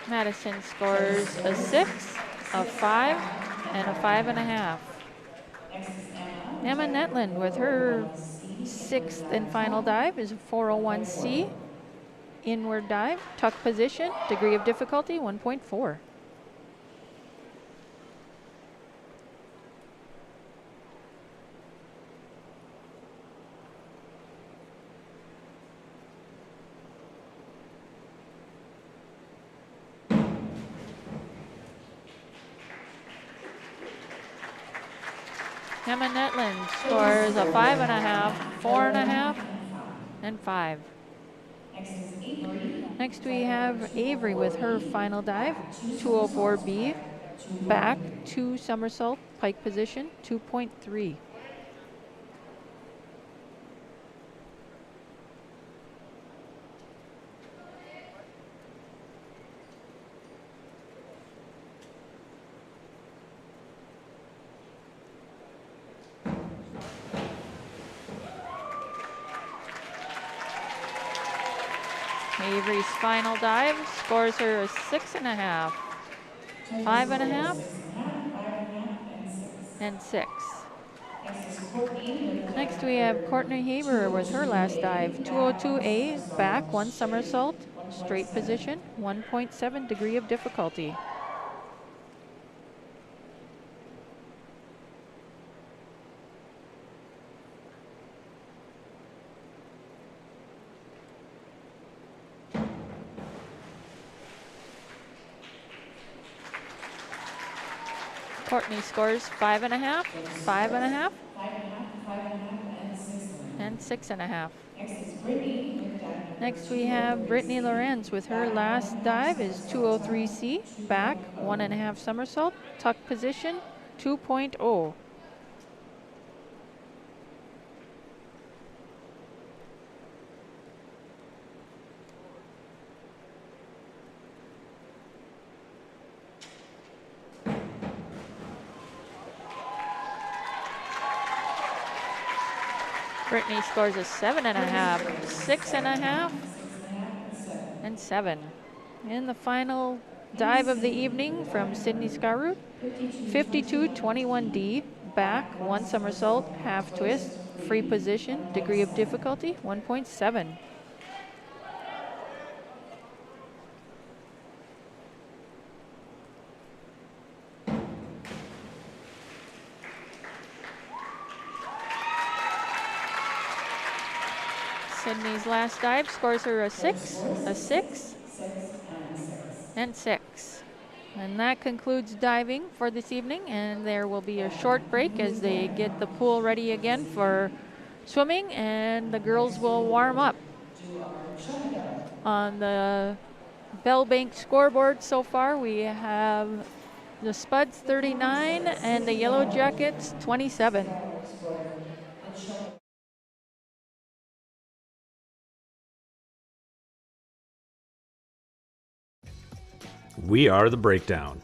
Madison scores a 6, a 5, and a 5.5. Emma Netland with her 6th and final dive is a 401C inward dive, tuck position, degree of difficulty 1.4. Emma Netland scores a 5.5, 4.5, and 5. Next we have Avery with her final dive, 204B, back, 2 somersault, pike position, 2.3. Avery's final dive scores her a 6.5, 5.5, and 6. Next we have Courtney Haber with her last dive, 202A, back, 1 somersault, straight position, 1.7 degree of difficulty. Courtney scores 5.5, 5.5, and 6.5. Next we have Brittany Lorenz with her last dive is 203C, back, 1.5 somersault, tuck position, 2.0. Brittany scores a 7.5, 6.5, and 7. And the final dive of the evening from Sydney Scarroot, 52-21D, back, 1 somersault, half twist, free position, degree of difficulty, 1.7. Sydney's last dive scores her a 6, a 6, and 6. And that concludes diving for this evening, and there will be a short break as they get the pool ready again for swimming, and the girls will warm up. On the Bell Bank scoreboard so far, we have the Spuds 39 and the Yellow Jackets 27. We are the Breakdown.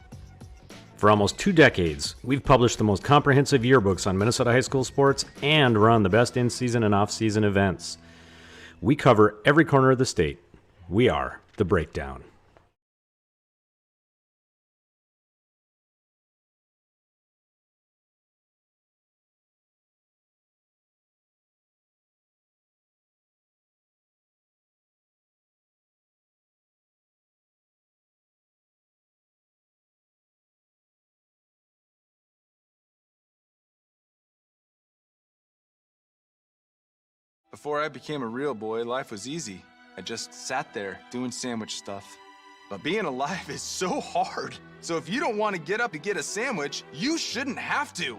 For almost 2 decades, we've published the most comprehensive yearbooks on Minnesota high school sports and run the best in-season and off-season events. We cover every corner of the state. We are the Breakdown. Before I became a real boy, life was easy. I just sat there doing sandwich stuff. But being alive is so hard. So if you don't want to get up to get a sandwich, you shouldn't have to.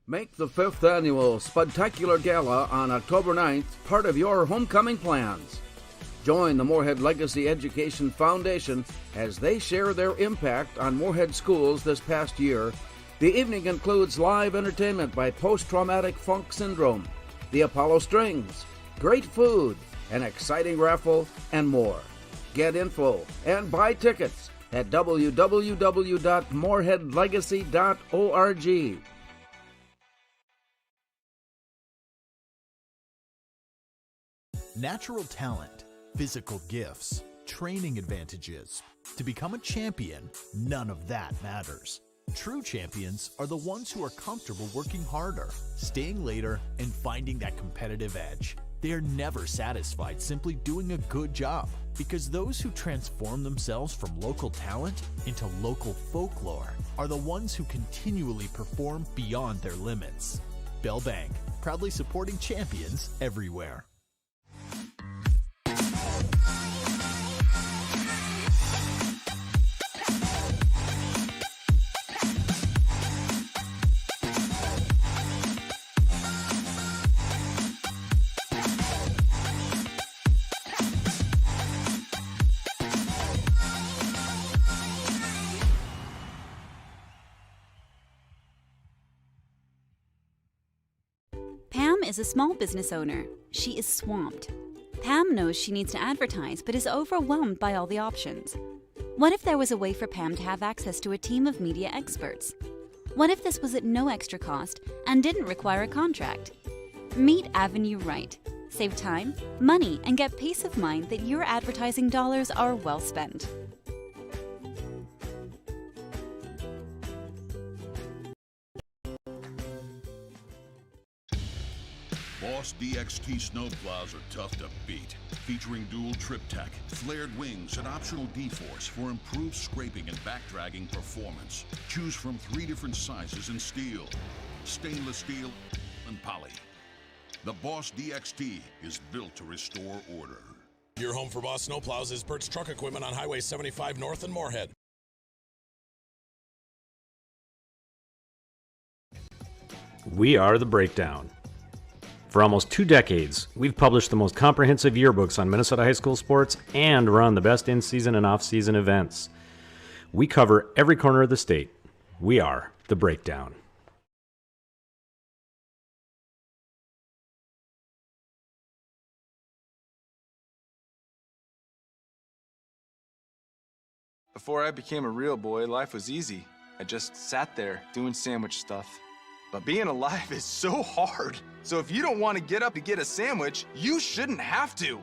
Make the 5th annual Spudtacular Gala on October 9th part of your homecoming plans. Join the Moorhead Legacy Education Foundation as they share their impact on Moorhead schools this past year. The evening includes live entertainment by Post-Traumatic Funk Syndrome, the Apollo Strings, great food, an exciting raffle, and more. Get info and buy tickets at www.moorheadlegacy.org. Natural talent, physical gifts, training advantages. To become a champion, none of that matters. True champions are the ones who are comfortable working harder, staying later, and finding that competitive edge. They are never satisfied simply doing a good job, because those who transform themselves from local talent into local folklore are the ones who continually perform beyond their limits. Bell Bank, proudly supporting champions everywhere. Pam is a small business owner. She is swamped. Pam knows she needs to advertise, but is overwhelmed by all the options. What if there was a way for Pam to have access to a team of media experts? What if this was at no extra cost and didn't require a contract? Meet Avenue Right. Save time, money, and get peace of mind that your advertising dollars are well spent. Boss DXT snowplows are tough to beat. Featuring dual trip tech, flared wings, and optional D-force for improved scraping and backdragging performance. Choose from 3 different sizes in steel, stainless steel, and poly. The Boss DXT is built to restore order. Your home for Boss snowplows is Bert's Truck Equipment on Highway 75 North in Moorhead. We are The Breakdown. For almost 2 decades, we've published the most comprehensive yearbooks on Minnesota high school sports and run the best in-season and off-season events. We cover every corner of the state. We are The Breakdown. Before I became a real boy, life was easy. I just sat there doing sandwich stuff. But being alive is so hard. So if you don't want to get up to get a sandwich, you shouldn't have to.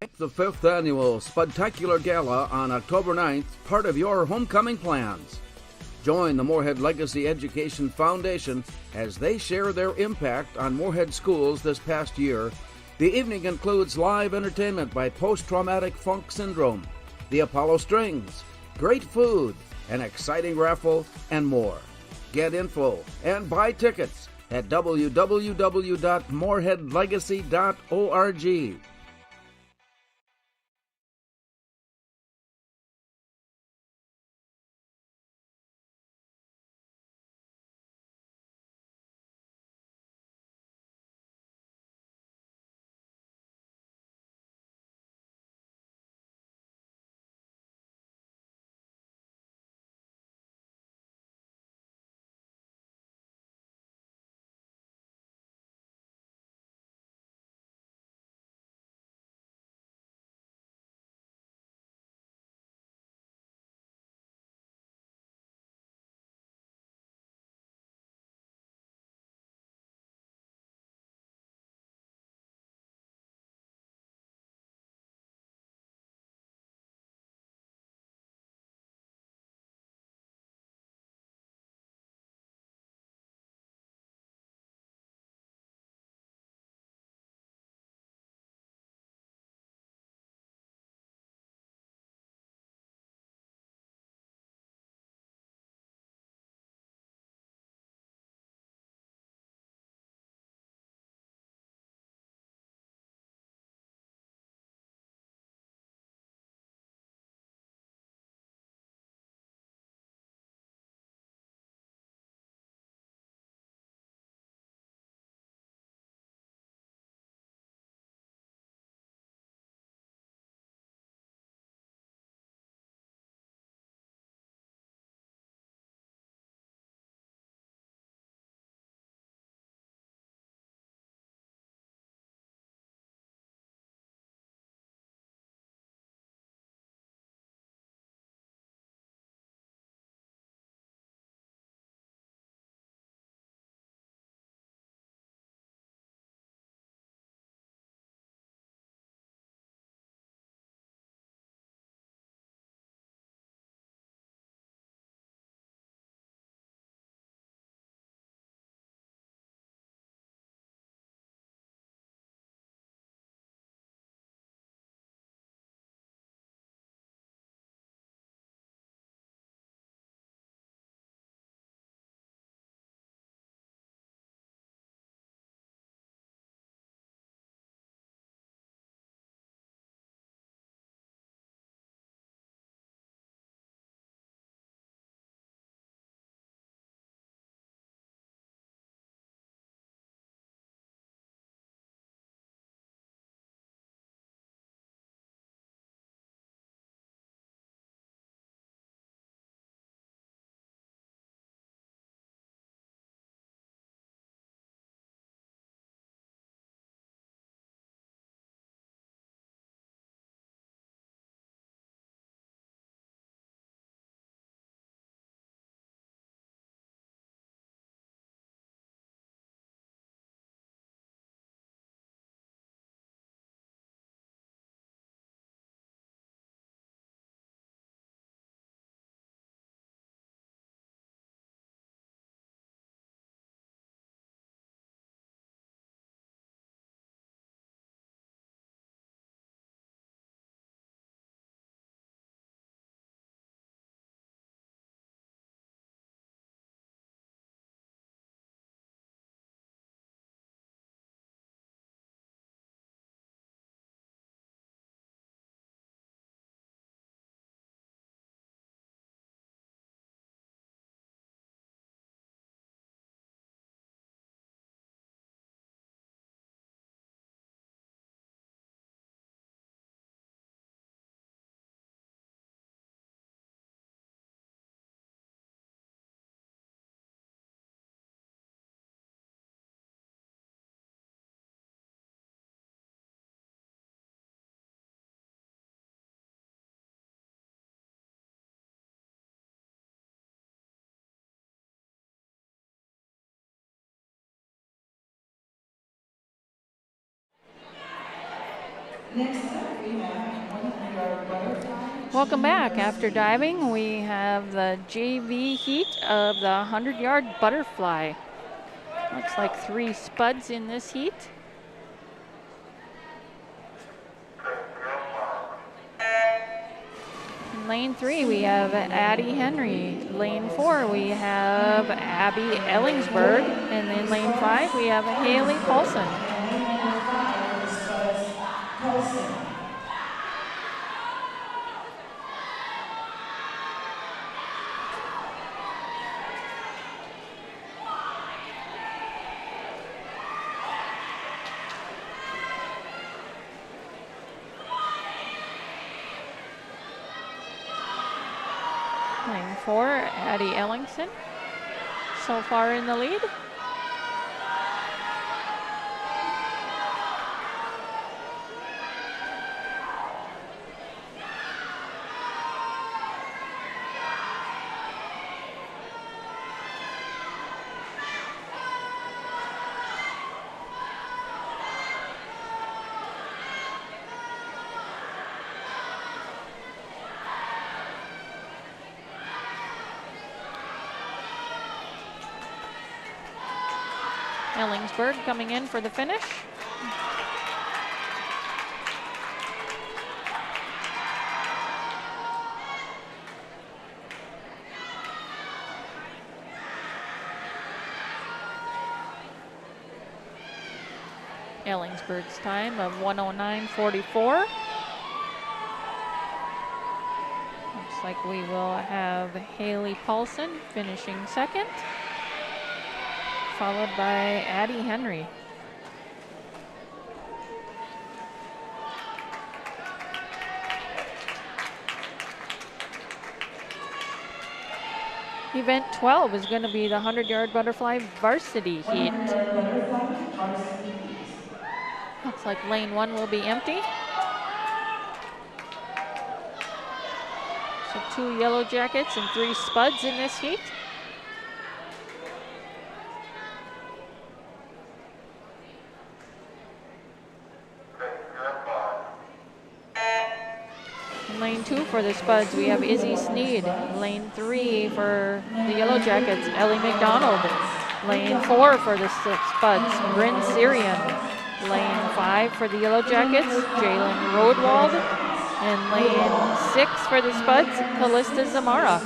Make the 5th annual Spudtacular Gala on October 9th part of your homecoming plans. Join the Moorhead Legacy Education Foundation as they share their impact on Moorhead schools this past year. The evening includes live entertainment by Post-Traumatic Funk Syndrome, the Apollo Strings, great food, an exciting raffle, and more. Get info and buy tickets at www.moorheadlegacy.org. Next up, we have 100-yard butterfly. Welcome back. After diving, we have the JV heat of the 100-yard butterfly. Looks like 3 spuds in this heat. In lane 3, we have Addie Henry. Lane 4, we have Abby Ellingsberg. And in lane 5, we have Haley Paulson. Lane 4, Addie Ellingson, so far in the lead. Ellingsberg coming in for the finish. Ellingsberg's time of 1:09:44. Looks like we will have Haley Paulson finishing second, followed by Addie Henry. Event 12 is going to be the 100-yard butterfly varsity heat. Looks like lane 1 will be empty. So 2 yellow jackets and 3 spuds in this heat. In lane 2 for the spuds, we have Izzy Sneed. Lane 3 for the yellow jackets, Ellie McDonald. Lane 4 for the spuds, Bryn Syrian. Lane 5 for the yellow jackets, Jalen Rodwald. And lane 6 for the spuds, Callista Zamara.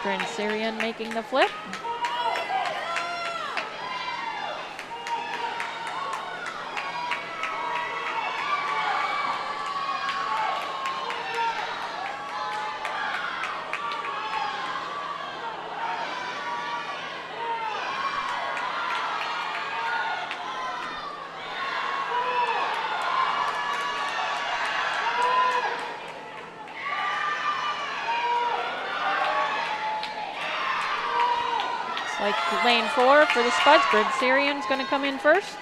Bryn Syrian making the flip. Like lane 4 for the spuds, Bryn Syrian's going to come in first.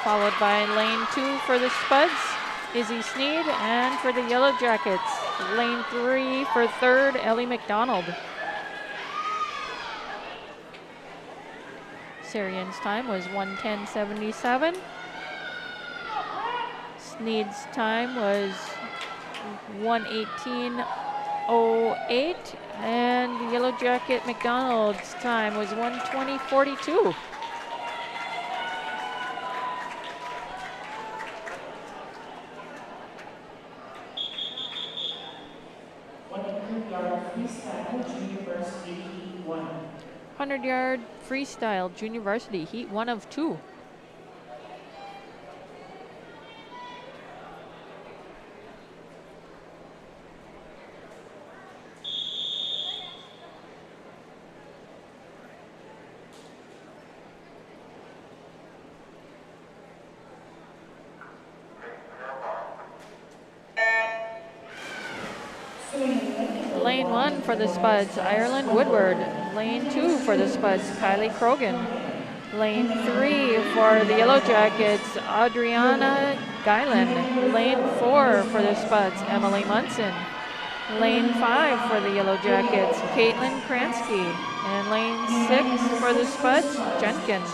Followed by lane 2 for the spuds, Izzy Sneed, and for the yellow jackets, lane 3 for third, Ellie McDonald. Syrian's time was 1:10:77. Sneed's time was 1:18:08, and the yellow jacket McDonald's time was 1:20:42. University Heat 1. 100-yard freestyle junior varsity heat 1 of 2. Lane 1 for the spuds, Ireland Woodward. Lane 2 for the spuds, Kylie Krogan. Lane 3 for the Yellow Jackets, Adriana Guyland. Lane 4 for the Spuds, Emily Munson. Lane 5 for the Yellow Jackets, Caitlin Kransky. And lane 6 for the Spuds, Jenkins.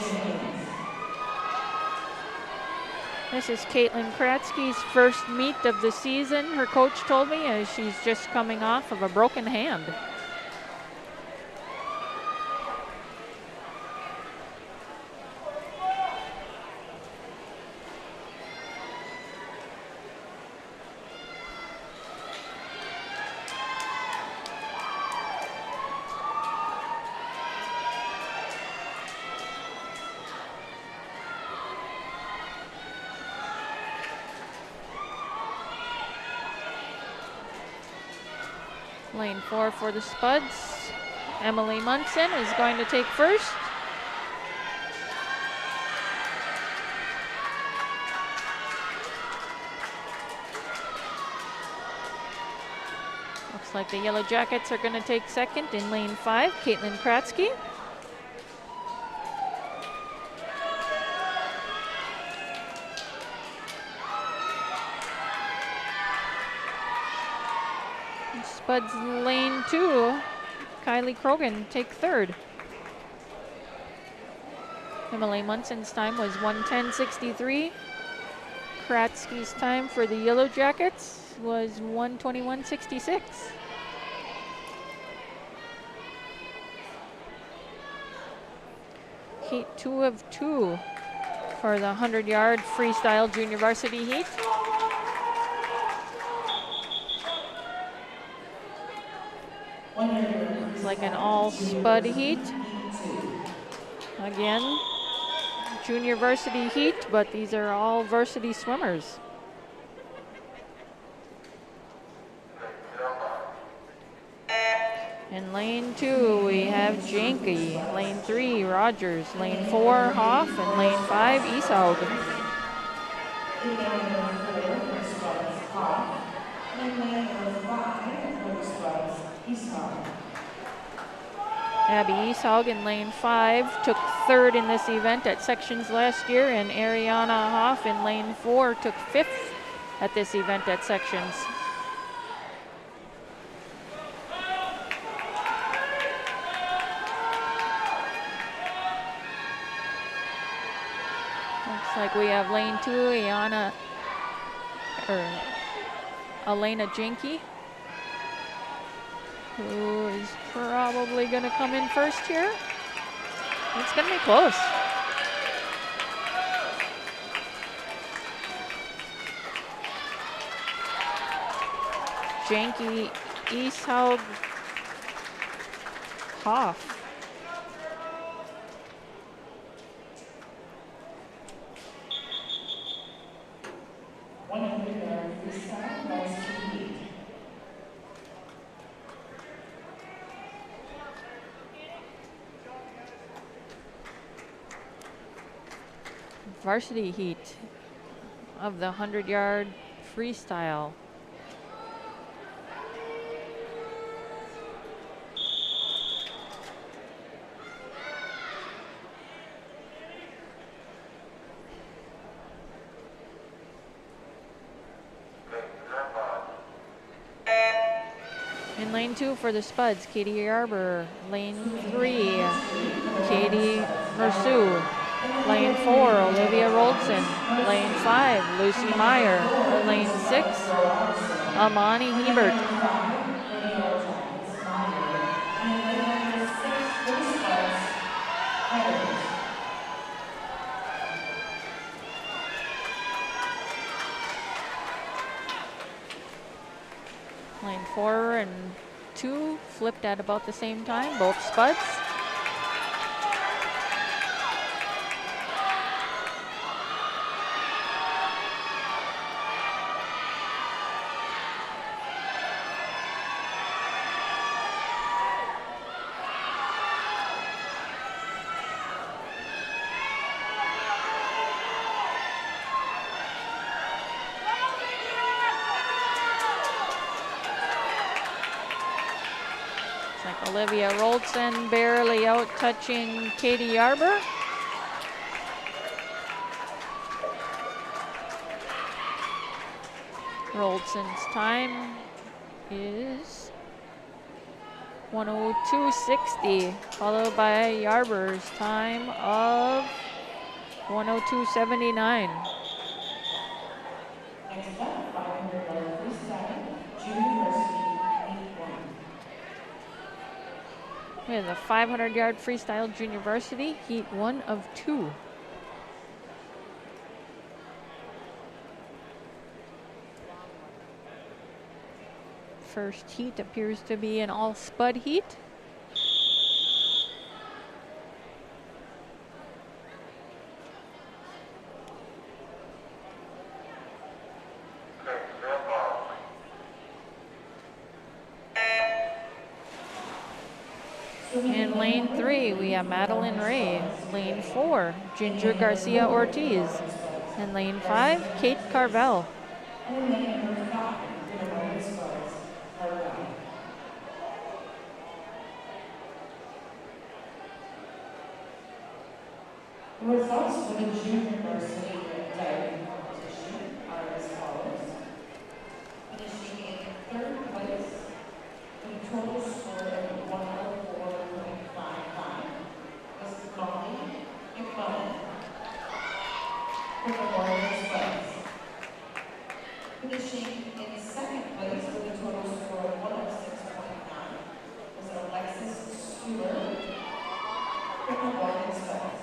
This is Caitlin Kransky's first meet of the season, her coach told me, as she's just coming off of a broken hand. Lane 4 for the Spuds. Emily Munson is going to take first. Looks like the Yellow Jackets are going to take second in lane 5, Caitlin Kratsky. Spuds lane 2, Kylie Krogan take third. Emily Munson's time was 1:10.63. Kratsky's time for the Yellow Jackets was 1:21.66. Heat 2 of 2 for the 100-yard freestyle junior varsity heat. Looks like an all Spud heat. Again, junior varsity heat, but these are all varsity swimmers. In lane 2, we have Janke. Lane 3, Rogers. Lane 4, Hoff. And lane 5, Eshaug. Abby Eshaug in lane 5 took third in this event at sections last year, and Ariana Hoff in lane 4 took fifth at this event at sections. Looks like we have lane 2, Elena Janke, who is probably going to come in first here. It's going to be close. Janke, Eshaug, Hoff. Varsity heat of the 100-yard freestyle. In lane 2 for the Spuds, Katie Arbor. Lane 3, Katie Mersu. Lane 4, Olivia Roldson. Lane 5, Lucy Meyer. Lane 6, Amani Hebert. Lane 4 and 2 flipped at about the same time, both Spuds. Olivia Roldson barely out touching Katie Arbor. Roldson's time is 102.60, followed by Yarber's time of 102.79. Next up, 500-yard freestyle, junior varsity, Heat 1. We have the 500-yard freestyle junior varsity, heat 1 of 2. First heat appears to be an all spud heat. In lane 3, we have Madeline Ray. Lane 4, Ginger Garcia Ortiz. And lane 5, Kate Carvel. The results for the junior varsity diving competition are as follows. Finishing in third place with a total score of 104.55 was Molly McMullen from the Moorhead Spuds. Finishing in second place with a total score of 106.9 was Alexis Stewart from the Moorhead Spuds.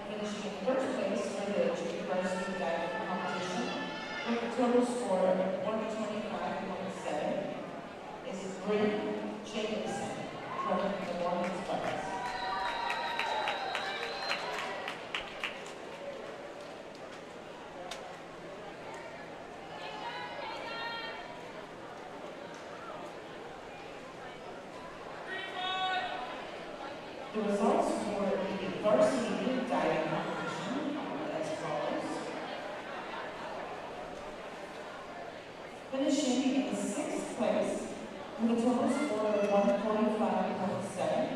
Finishing in first place for the junior varsity diving competition with a total score of 125.7 is Bryn Jacobson from the Moorhead Spuds. The results for the varsity group diving competition are as follows. Finishing in sixth place with a total score of 145.7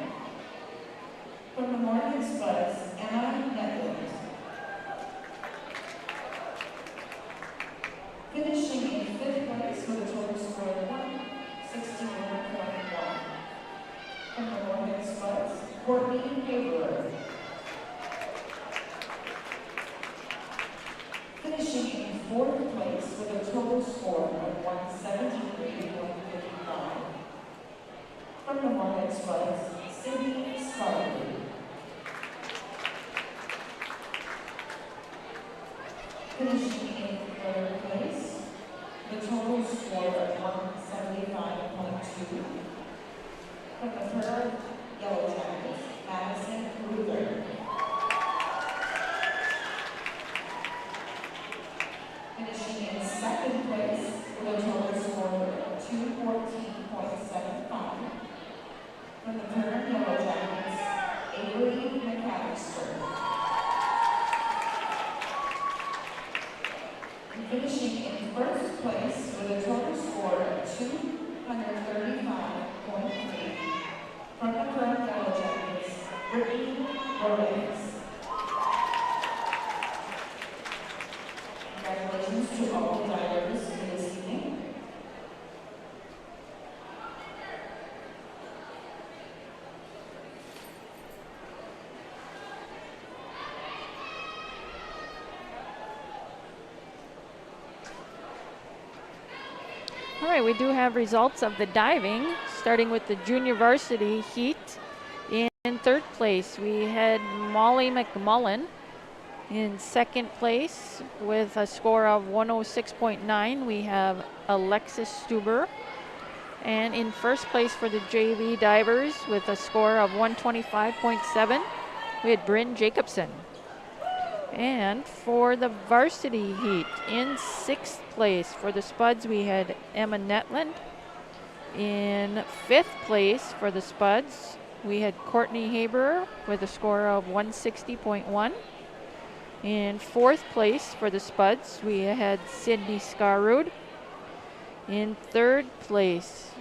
from the Moorhead Spuds, Emma Netland. Finishing in fifth place with a total score of 161.1 from the Moorhead Spuds, Courtney Haber. Finishing in fourth place with a total score of 173.55 from the Moorhead Spuds, Sydney Scarlett. Finishing in third place with a total score of 175.2 from the Perham Yellow Jackets, Madison Ruther. Finishing in second place with a total score of 214.75 from the Perham Yellow Jackets, Avery McAllister. And finishing in first place with a total score of 235.3 from the Perham Yellow Jackets, Brittany Rhodes. Congratulations to all the divers for this evening. All right, we do have results of the diving, starting with the junior varsity heat. In third place, we had Molly McMullen. In second place, with a score of 106.9, we have Alexis Stuber. And in first place for the JV divers, with a score of 125.7, we had Bryn Jacobson. And for the varsity heat, in sixth place for the Spuds, we had Emma Netland. In fifth place for the Spuds, we had Courtney Haber with a score of 160.1. In fourth place for the Spuds, we had Sydney Scarrood. In third place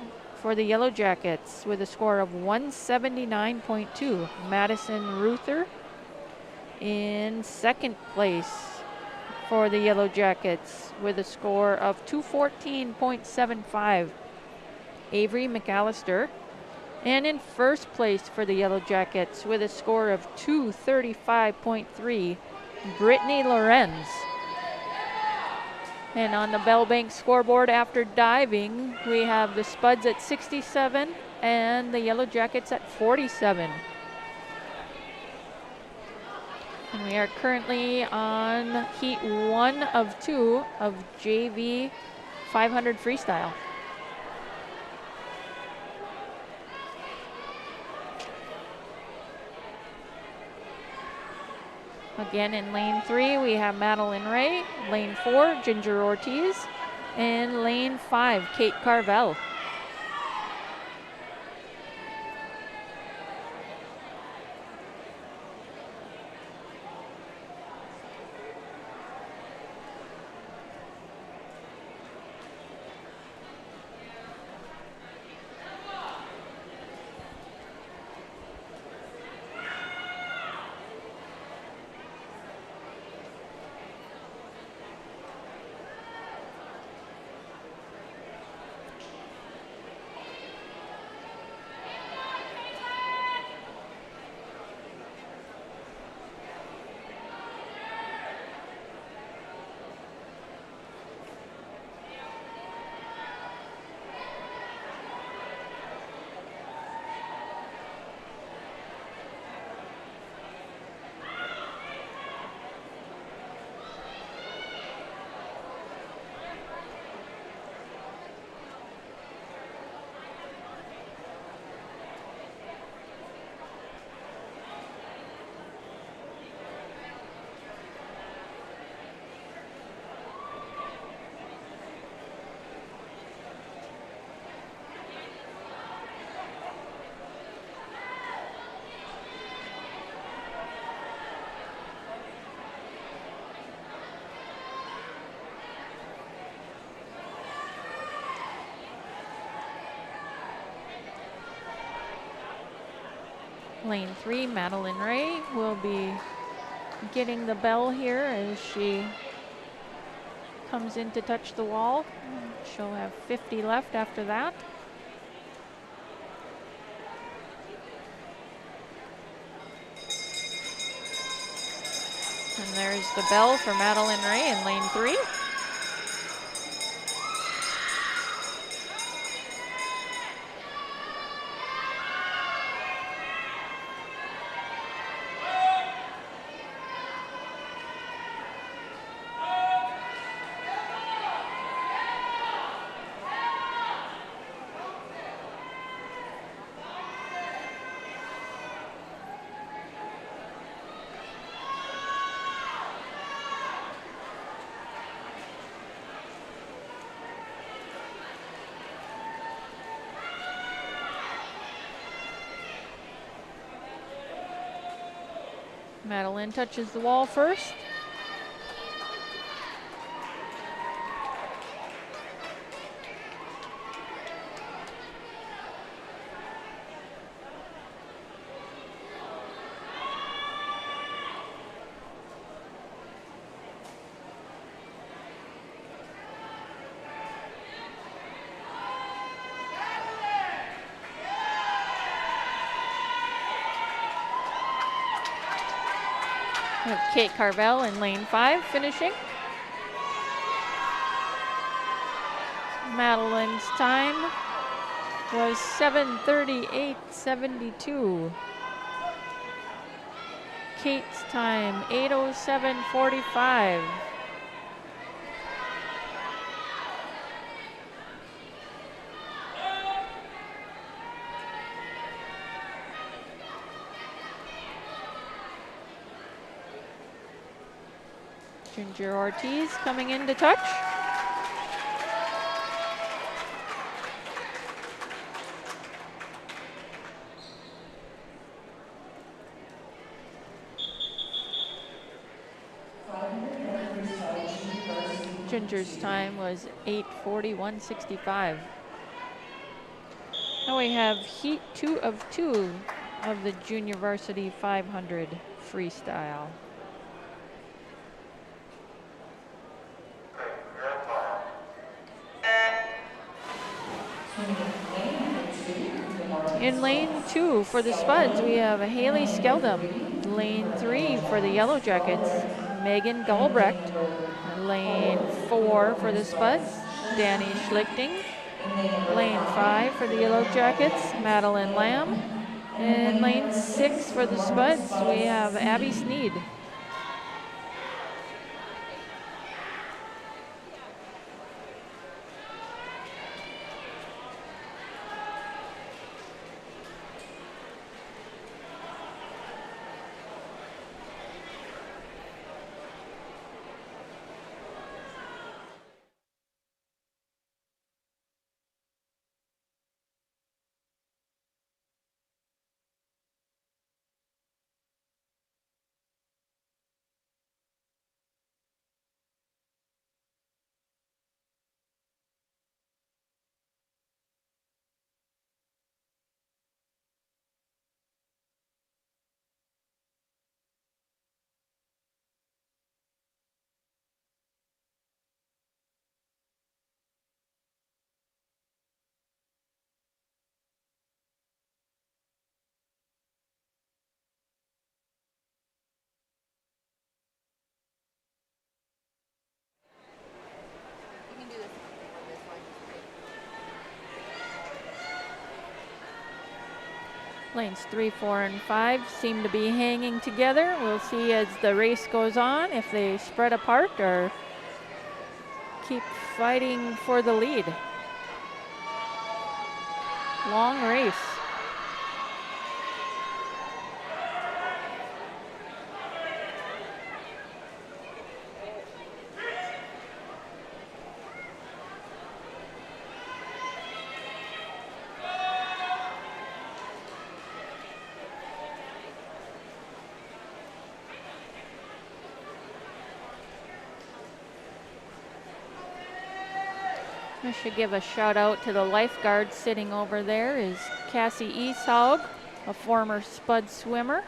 for the Yellow Jackets with a score of 179.2, Madison Ruther. In second place for the Yellow Jackets with a score of 214.75, Avery McAllister. And in first place for the Yellow Jackets with a score of 235.3, Brittany Lorenz. And on the Bell Bank scoreboard after diving, we have the Spuds at 67 and the Yellow Jackets at 47. And we are currently on heat 1 of 2 of JV 500 freestyle. Again, in lane 3, we have Madeline Ray, lane 4, Ginger Ortiz, and lane 5, Kate Carvel. Lane 3, Madeline Ray will be getting the bell here as she comes in to touch the wall. She'll have 50 left after that. And there's the bell for Madeline Ray in lane 3. Madeline touches the wall first. We have Kate Carvel in lane 5 finishing. Madeline's time was 7:38.72. Kate's time 8:07.45. Ginger Ortiz coming in to touch. Ginger's time was 8:41.65. Now we have heat 2 of 2 of the junior varsity 500 freestyle. In lane 2 for the Spuds, we have Haley Skeldum. Lane 3 for the Yellow Jackets, Megan Galbrecht. Lane 4 for the Spuds, Danny Schlichting. Lane 5 for the Yellow Jackets, Madeline Lamb. In lane 6 for the Spuds, we have Abby Sneed. Lanes 3, 4, and 5 seem to be hanging together. We'll see as the race goes on if they spread apart or keep fighting for the lead. Long race. I should give a shout out to the lifeguard sitting over there is Cassie Eashaug, a former Spud swimmer.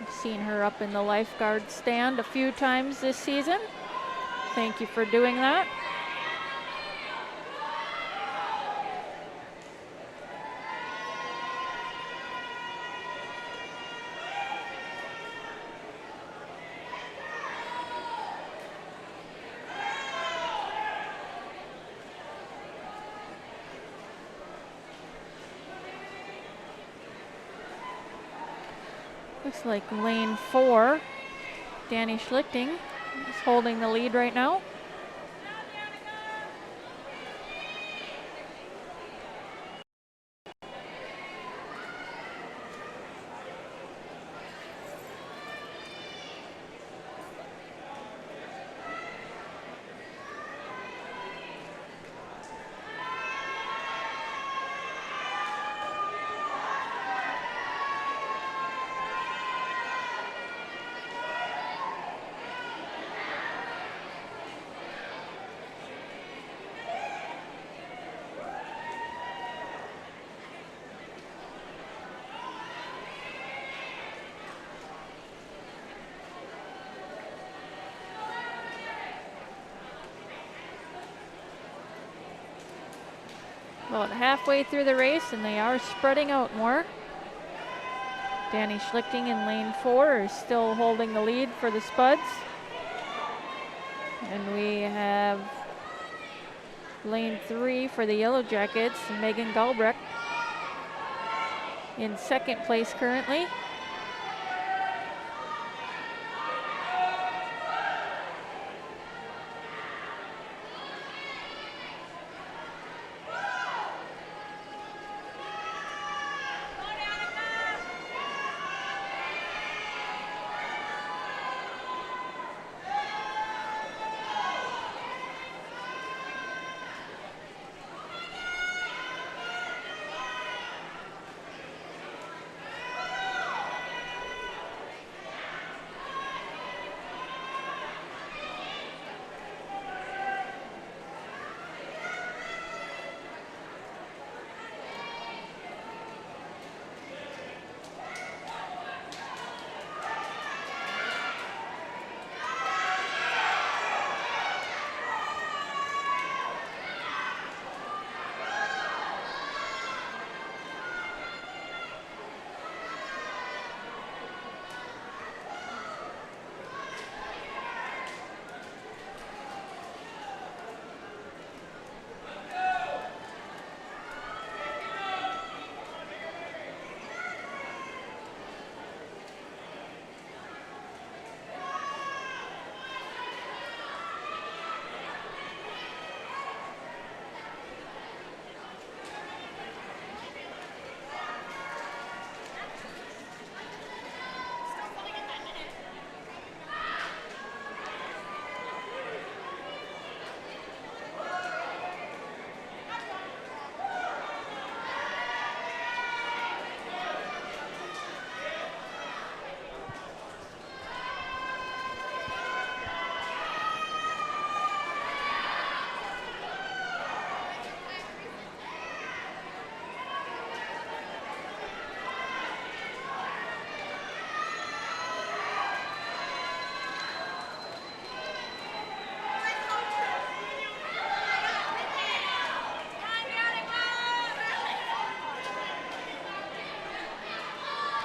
I've seen her up in the lifeguard stand a few times this season. Thank you for doing that. Looks like lane 4, Danny Schlichting is holding the lead right now. About halfway through the race, and they are spreading out more. Danny Schlichting in lane 4 is still holding the lead for the Spuds. And we have lane 3 for the Yellow Jackets, Megan Galbrecht in second place currently.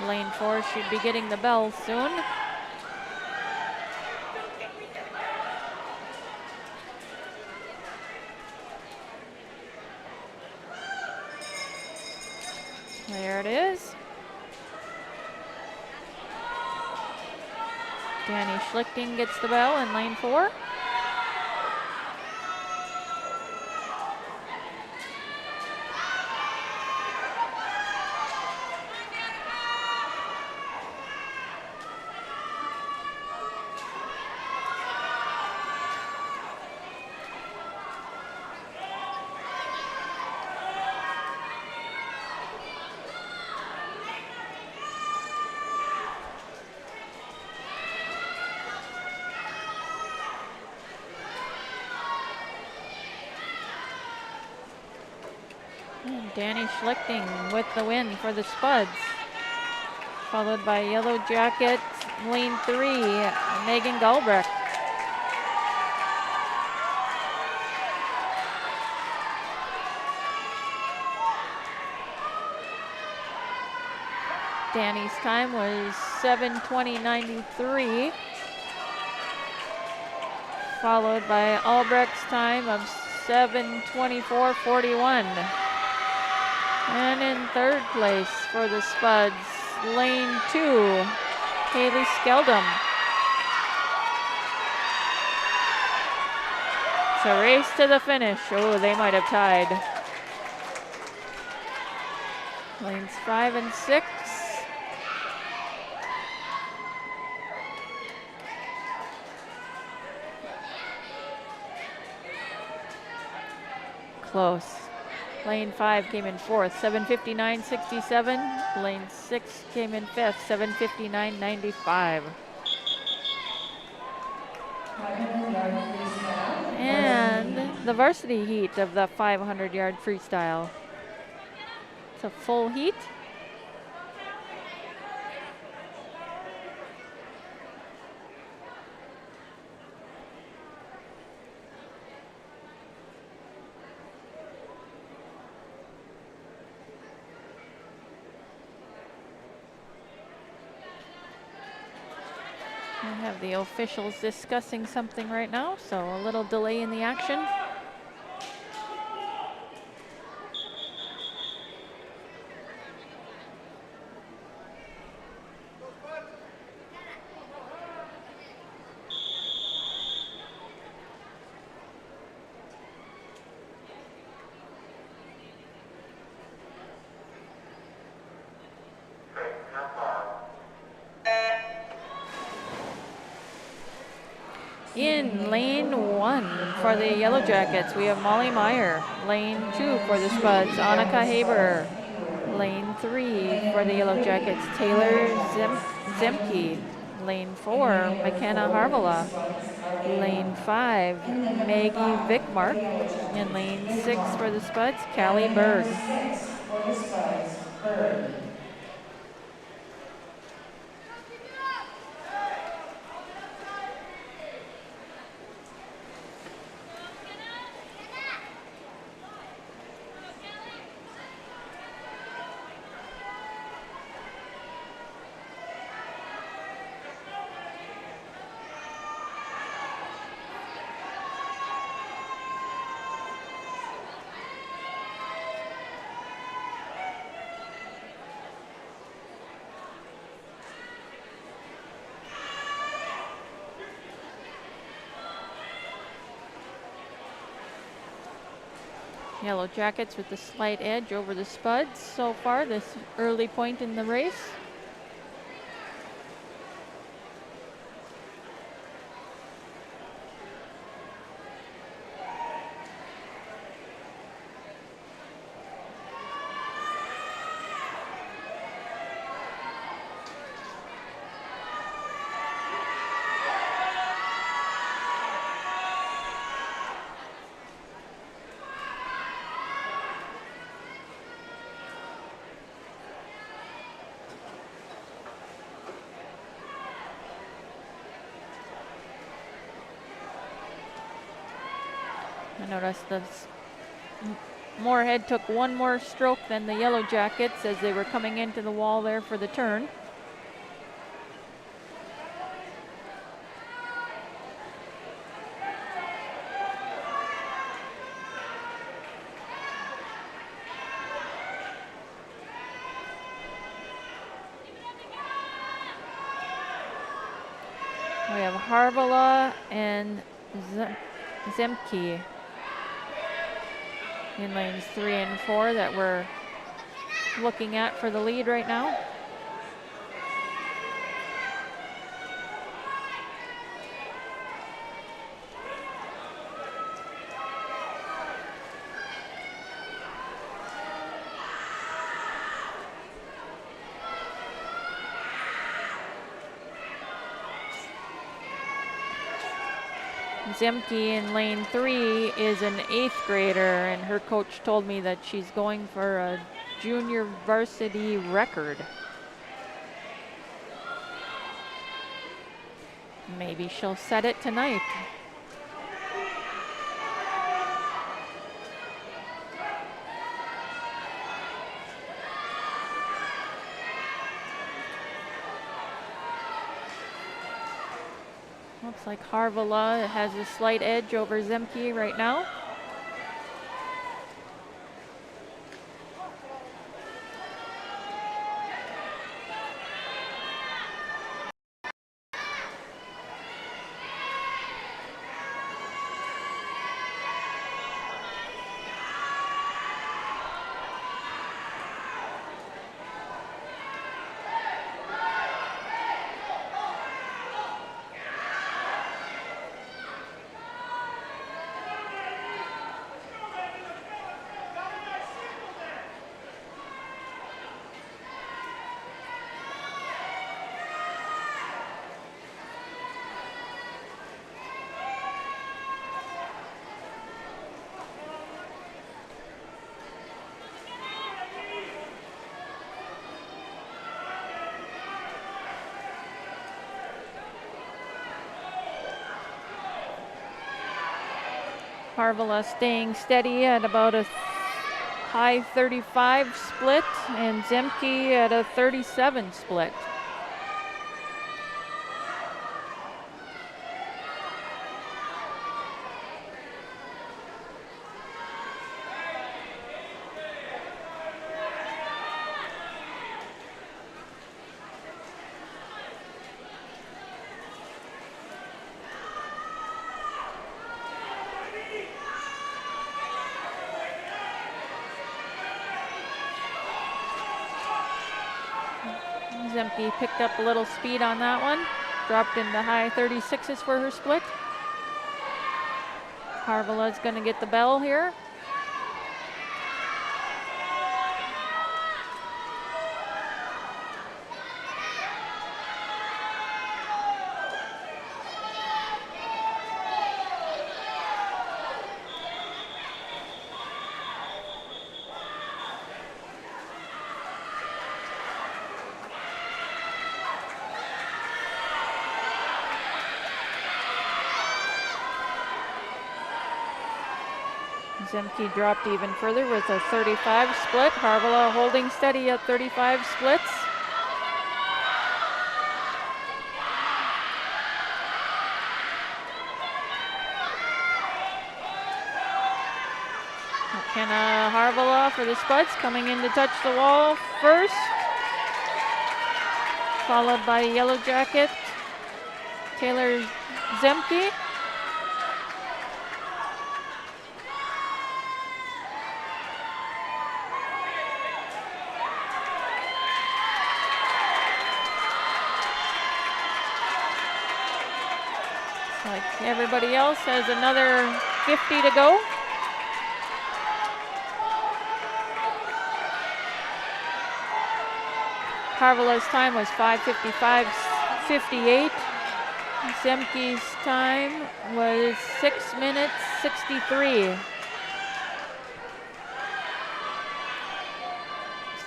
Lane 4 should be getting the bell soon. There it is. Danny Schlichting gets the bell in lane 4. And Danny Schlichting with the win for the Spuds. Followed by Yellow Jackets, lane 3, Megan Galbrecht. Danny's time was 7:20.93, followed by Albrecht's time of 7:24.41. And in third place for the Spuds, lane 2, Haley Skeldum. It's a race to the finish. Oh, they might have tied. Lanes 5 and 6. Close. Lane 5 came in 4th, 7:59.67. Lane 6 came in 5th, 7:59.95. And the varsity heat of the 500-yard freestyle. It's a full heat. We have the officials discussing something right now, so a little delay in the action. In lane 1 for the Yellow Jackets, we have Molly Meyer. Lane 2 for the Spuds, Annika Haber. Lane 3 for the Yellow Jackets, Taylor Zemke. Lane 4, McKenna Harvala. Lane 5, Maggie Vickmark. And lane 6 for the Spuds, Callie Berg. Yellow Jackets with the slight edge over the Spuds so far, this early point in the race. I noticed the Moorhead took one more stroke than the Yellow Jackets as they were coming into the wall there for the turn. We have Harvala and Zemke in lanes 3 and 4 that we're looking at for the lead right now. Zemke in lane 3 is an 8th grader, and her coach told me that she's going for a junior varsity record. Maybe she'll set it tonight. Looks like Harvala has a slight edge over Zemke right now. Harvala staying steady at about a high 35 split, and Zemke at a 37 split. Zemke picked up a little speed on that one, dropped into high 36s for her split. Harvala's going to get the bell here. Zemke dropped even further with a 35 split. Harvala holding steady at 35 splits. McKenna Harvala for the Spuds coming in to touch the wall first, followed by Yellow Jacket Taylor Zemke. Like everybody else has another 50 to go. Harvala's time was 5:55.58. Zemke's time was 6 minutes 63. Looks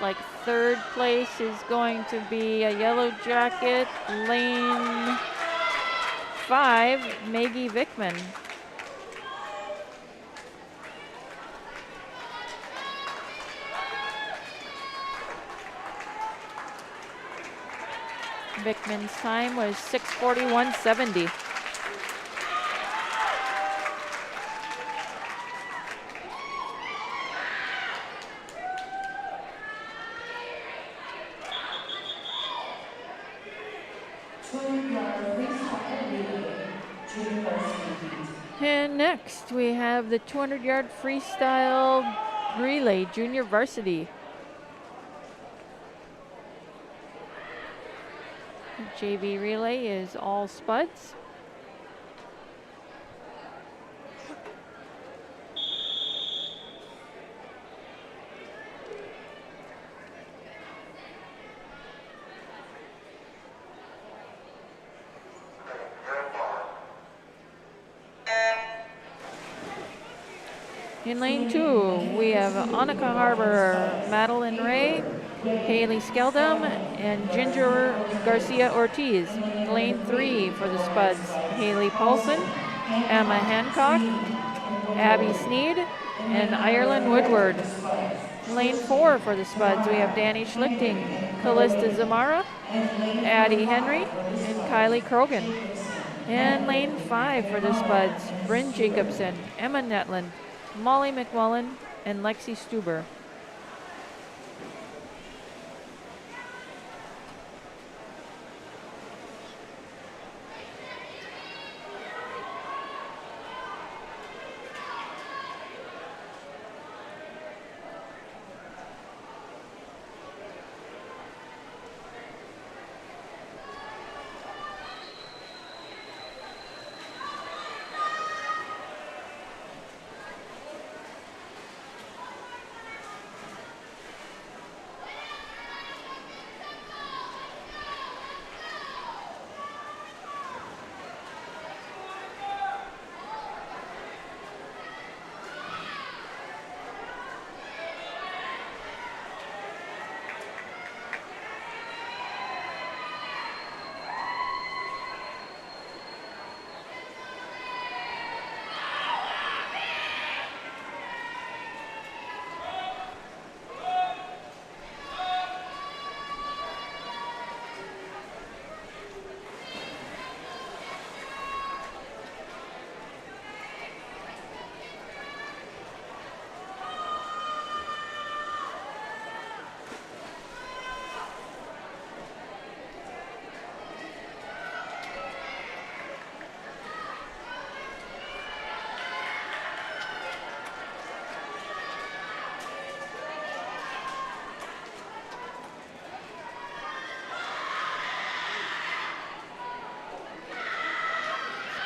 like third place is going to be a Yellow Jacket, lane 5, Maggie Vickman. Vickman's time was 6:41.70. And next we have the 200-yard freestyle relay junior varsity. JV relay is all spuds. In lane 2, we have Annika Harbor, Madeline Ray, Haley Skeldum, and Ginger Garcia Ortiz. Lane 3 for the Spuds, Haley Paulson, Emma Hancock, Abby Sneed, and Ireland Woodward. Lane 4 for the Spuds, we have Danny Schlichting, Callista Zamara, Addie Henry, and Kylie Krogan. And lane 5 for the Spuds, Bryn Jacobson, Emma Netland, Molly McMullen, and Lexi Stuber.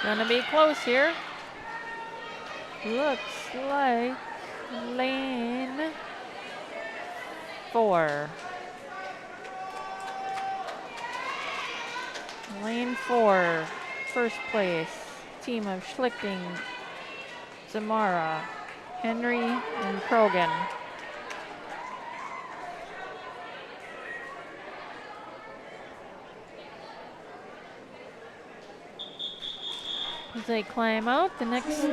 Gonna be close here. Looks like lane 4. Lane 4, first place, team of Schlichting, Zamara, Henry, and Krogan. As they climb out, the next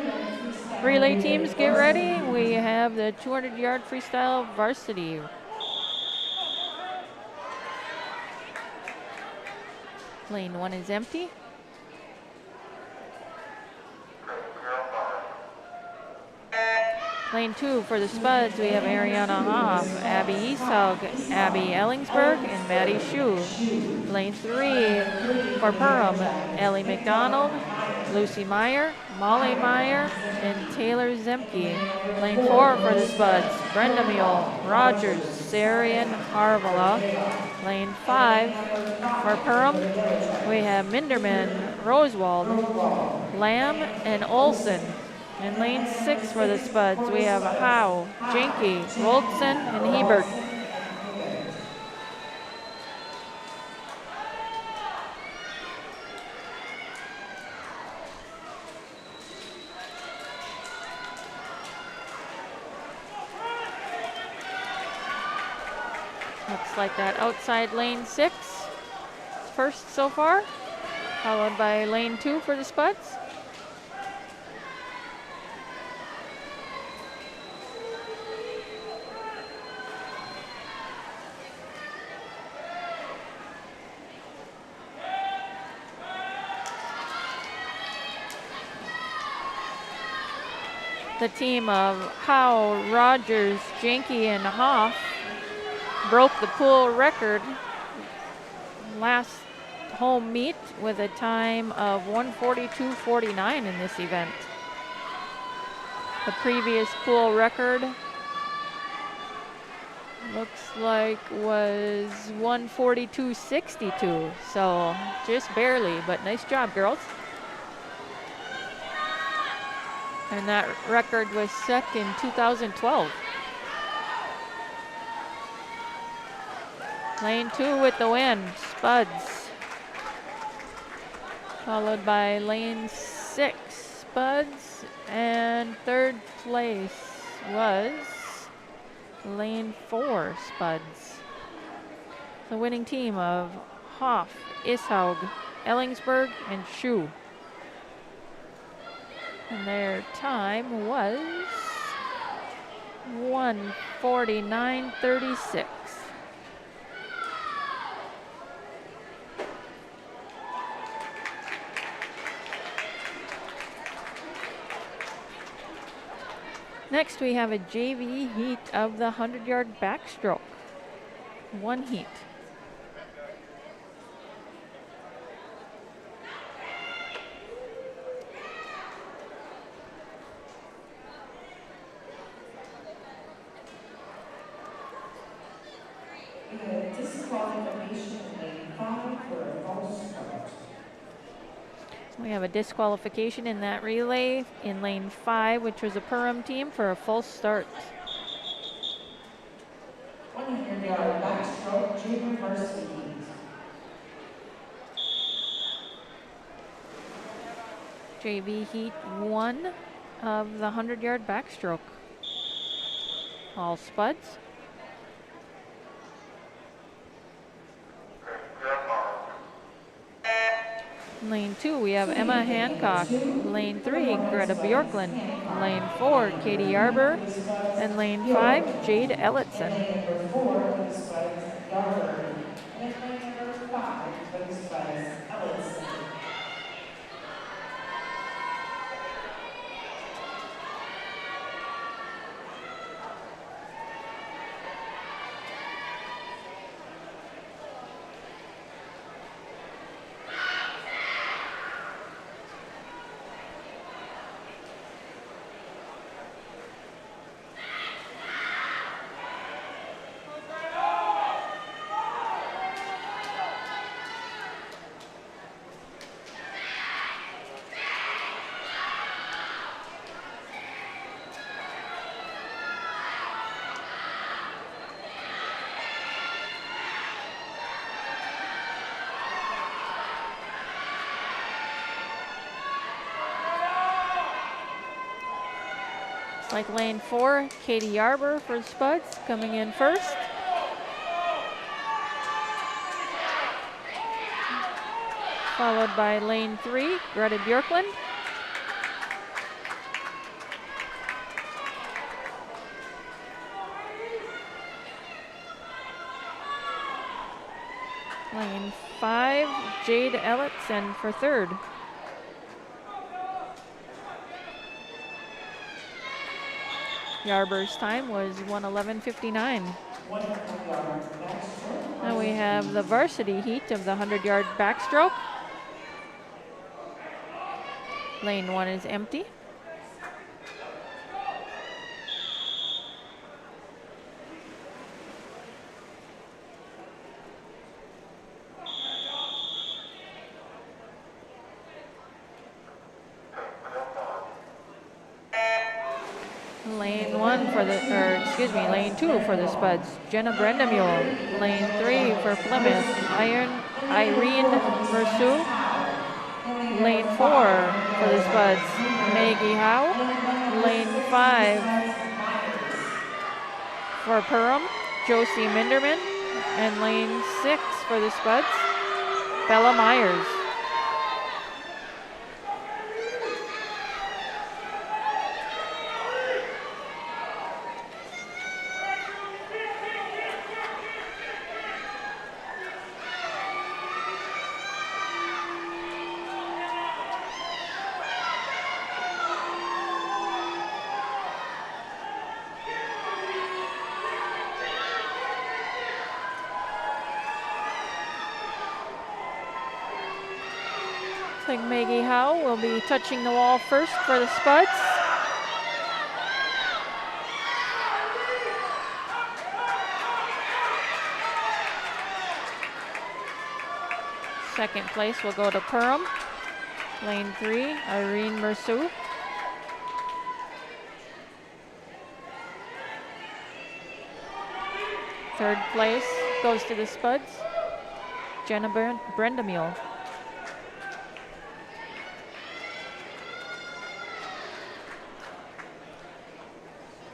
relay teams get ready. We have the 200-yard freestyle varsity. Lane 1 is empty. Lane 2 for the Spuds, we have Ariana Hoff, Abby Easthaug, Abby Ellingsberg, and Maddie Shue. Lane 3 for Perham, Ellie McDonald, Lucy Meyer, Molly Meyer, and Taylor Zemke. Lane 4 for the Spuds, Brenda Mule, Rogers, Sarian Harvala. Lane 5 for Perham, we have Minderman, Rosewald, Lamb, and Olson. In lane 6 for the Spuds, we have Howe, Jenke, Roldson, and Hebert. Looks like that outside lane 6, first so far, followed by lane 2 for the Spuds. The team of Howe, Rogers, Jenke, and Hoff broke the pool record last home meet with a time of 1:42.49 in this event. The previous pool record looks like was 1:42.62, so just barely, but nice job, girls. And that record was set in 2012. Lane 2 with the win, Spuds. Followed by lane 6, Spuds. And third place was lane 4, Spuds. The winning team of Hoff, Ishaug, Ellingsburg, and Schuh. And their time was 1:49.36. Next, we have a JV heat of the 100-yard backstroke. One heat. We have a disqualification in that relay in lane 5, which was a Perham team, for a false start. 100-yard backstroke, junior varsity. JV heat 1 of the 100-yard backstroke. All Spuds. Lane 2, we have Emma Hancock. Lane 3, Greta Bjorklund. Lane 4, Katie Arbor. And lane 5, Jade Ellitson. Lane number 4, the Spuds, Garber. And lane number 5, the Spuds, Ellison. Like lane 4, Katie Arbor for the Spuds coming in first. Followed by lane 3, Greta Bjorklund. Lane 5, Jade Ellitson for third. Yarber's time was 1:11.59. Now we have the varsity heat of the 100-yard backstroke. Lane 1 is empty. Lane 1 for the, lane 2 for the Spuds, Jenna Brendamule. Lane 3 for Plymouth, Irene Mersu. Lane 4 for the Spuds, Maggie Howe. Lane 5 for Perham, Josie Minderman. And lane 6 for the Spuds, Bella Myers. think Maggie Howe will be touching the wall first for the Spuds. Second place will go to Perham. Lane 3, Irene Merceau. Third place goes to the Spuds, Jenna Brendamule.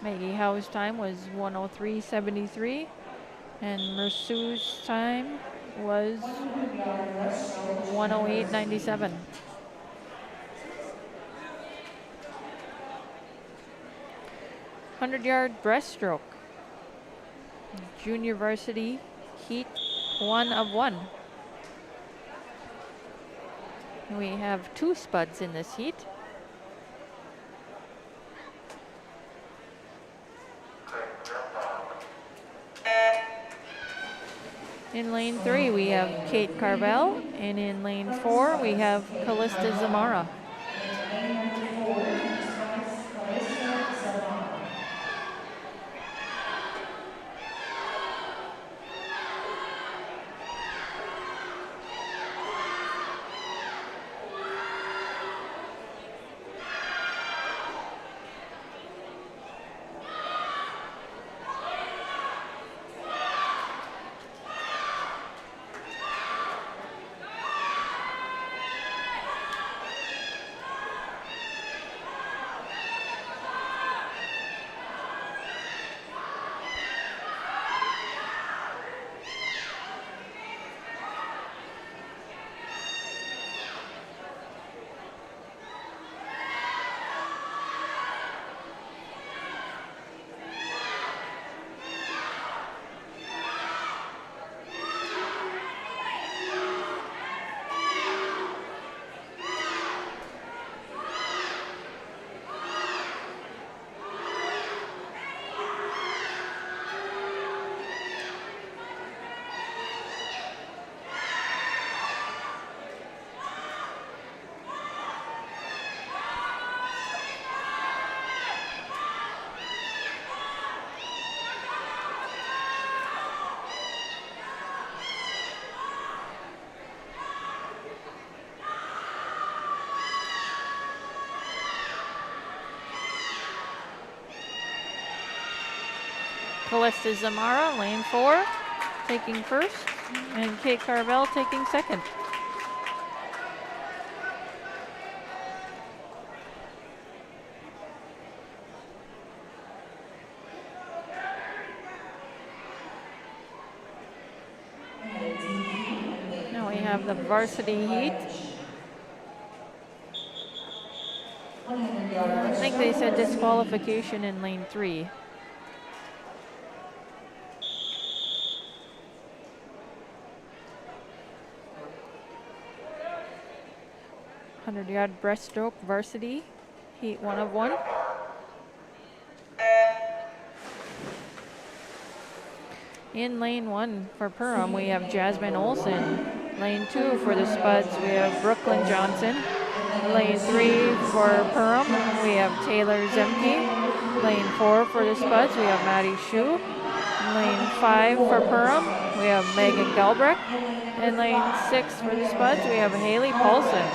Maggie Howe's time was 1:03.73, and Merceau's time was 1:08.97. Hundred-yard breaststroke. Junior varsity heat 1 of 1. We have 2 Spuds in this heat. In lane 3 we have Kate Carvel, and in lane 4 we have Callista Zamara. Callista Zamara, lane 4, taking first, and Kate Carvel taking second. Now we have the varsity heat. I think they said disqualification in lane 3. Hundred-yard breaststroke varsity, heat 1 of 1. In lane 1 for Perham, we have Jasmine Olsen. Lane 2 for the Spuds, we have Brooklyn Johnson. Lane 3 for Perham, we have Taylor Zemke. Lane 4 for the Spuds, we have Maddie Shu. Lane 5 for Perham, we have Megan Galbrecht. And lane 6 for the Spuds, we have Haley Paulson.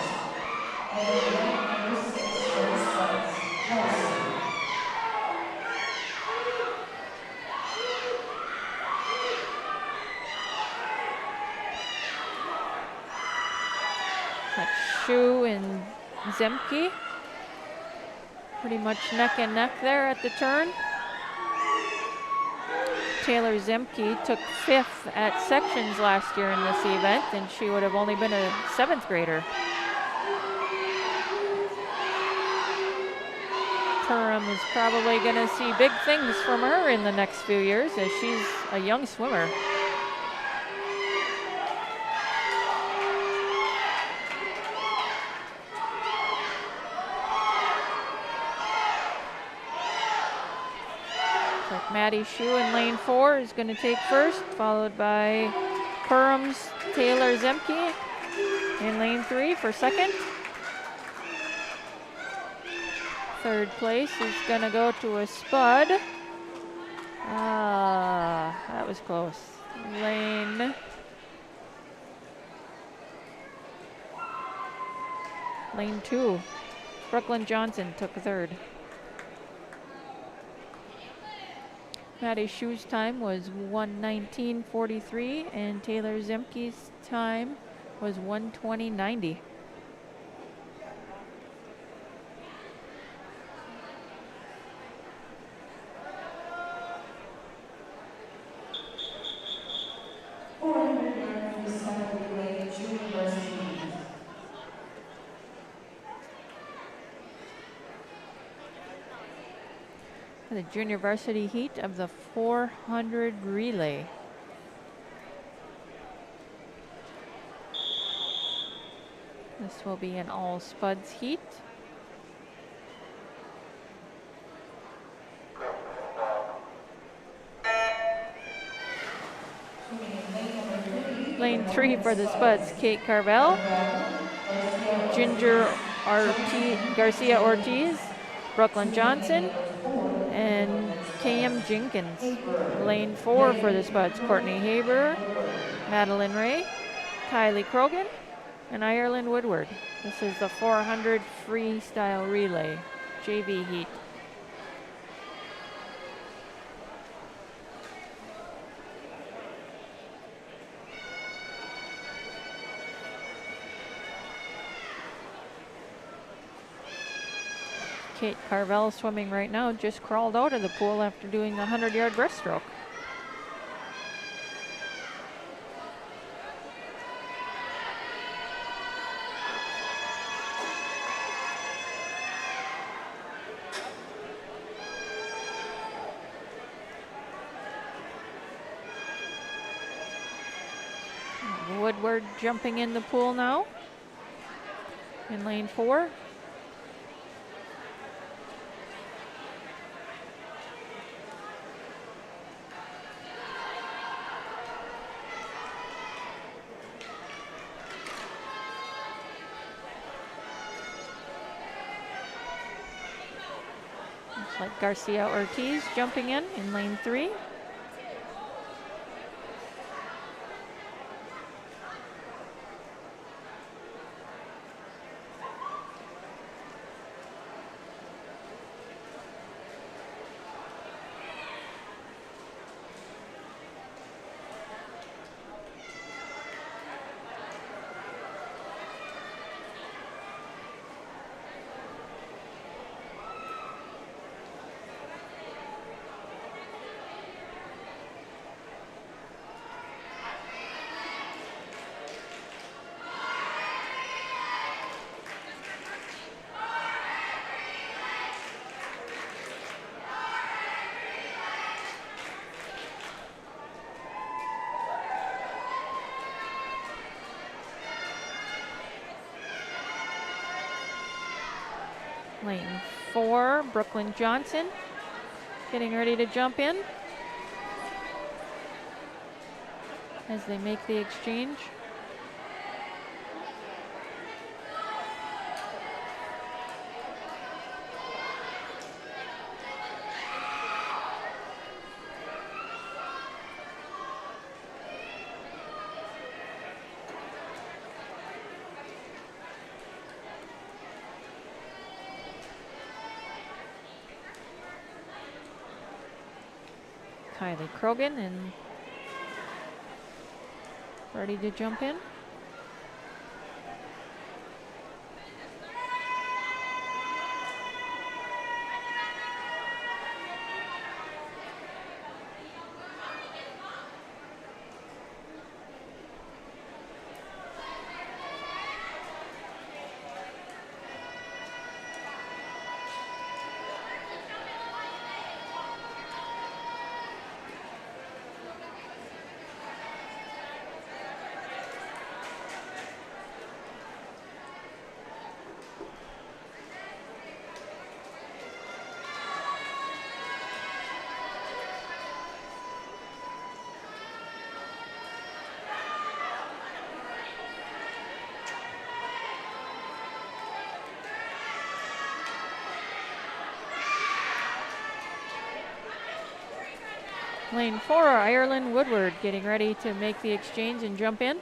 That's Shu and Zemke. Pretty much neck and neck there at the turn. Taylor Zemke took 5th at sections last year in this event, and she would have only been a 7th grader. Perham is probably going to see big things from her in the next few years, as she's a young swimmer. So Maddie Shu in lane 4 is going to take first, followed by Perham's Taylor Zemke, In lane 3 for second. Third place is gonna go to a Spud. That was close. Lane 2. Brooklyn Johnson took third. Maddie Schu's time was 1:19.43 and Taylor Zemke's time was 1:20.90. The junior varsity heat of the 400 relay. This will be an all Spuds heat. Lane 3 for the Spuds, Kate Carvel, Ginger Garcia Ortiz, Brooklyn Johnson, and Cam Jenkins. Lane 4 for the Spuds, Courtney Haber, Madeline Ray, Kylie Krogan, and Ireland Woodward. This is the 400 freestyle relay, JV heat. Kate Carvel swimming right now, just crawled out of the pool after doing the 100-yard breaststroke. Woodward jumping in the pool now in lane 4. Looks like Garcia Ortiz jumping in lane 3. Lane 4, Brooklyn Johnson getting ready to jump in as they make the exchange. Kylie Krogan and ready to jump in. Lane 4, Ireland Woodward getting ready to make the exchange and jump in.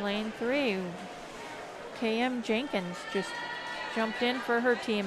Lane 3, KM Jenkins just jumped in for her team.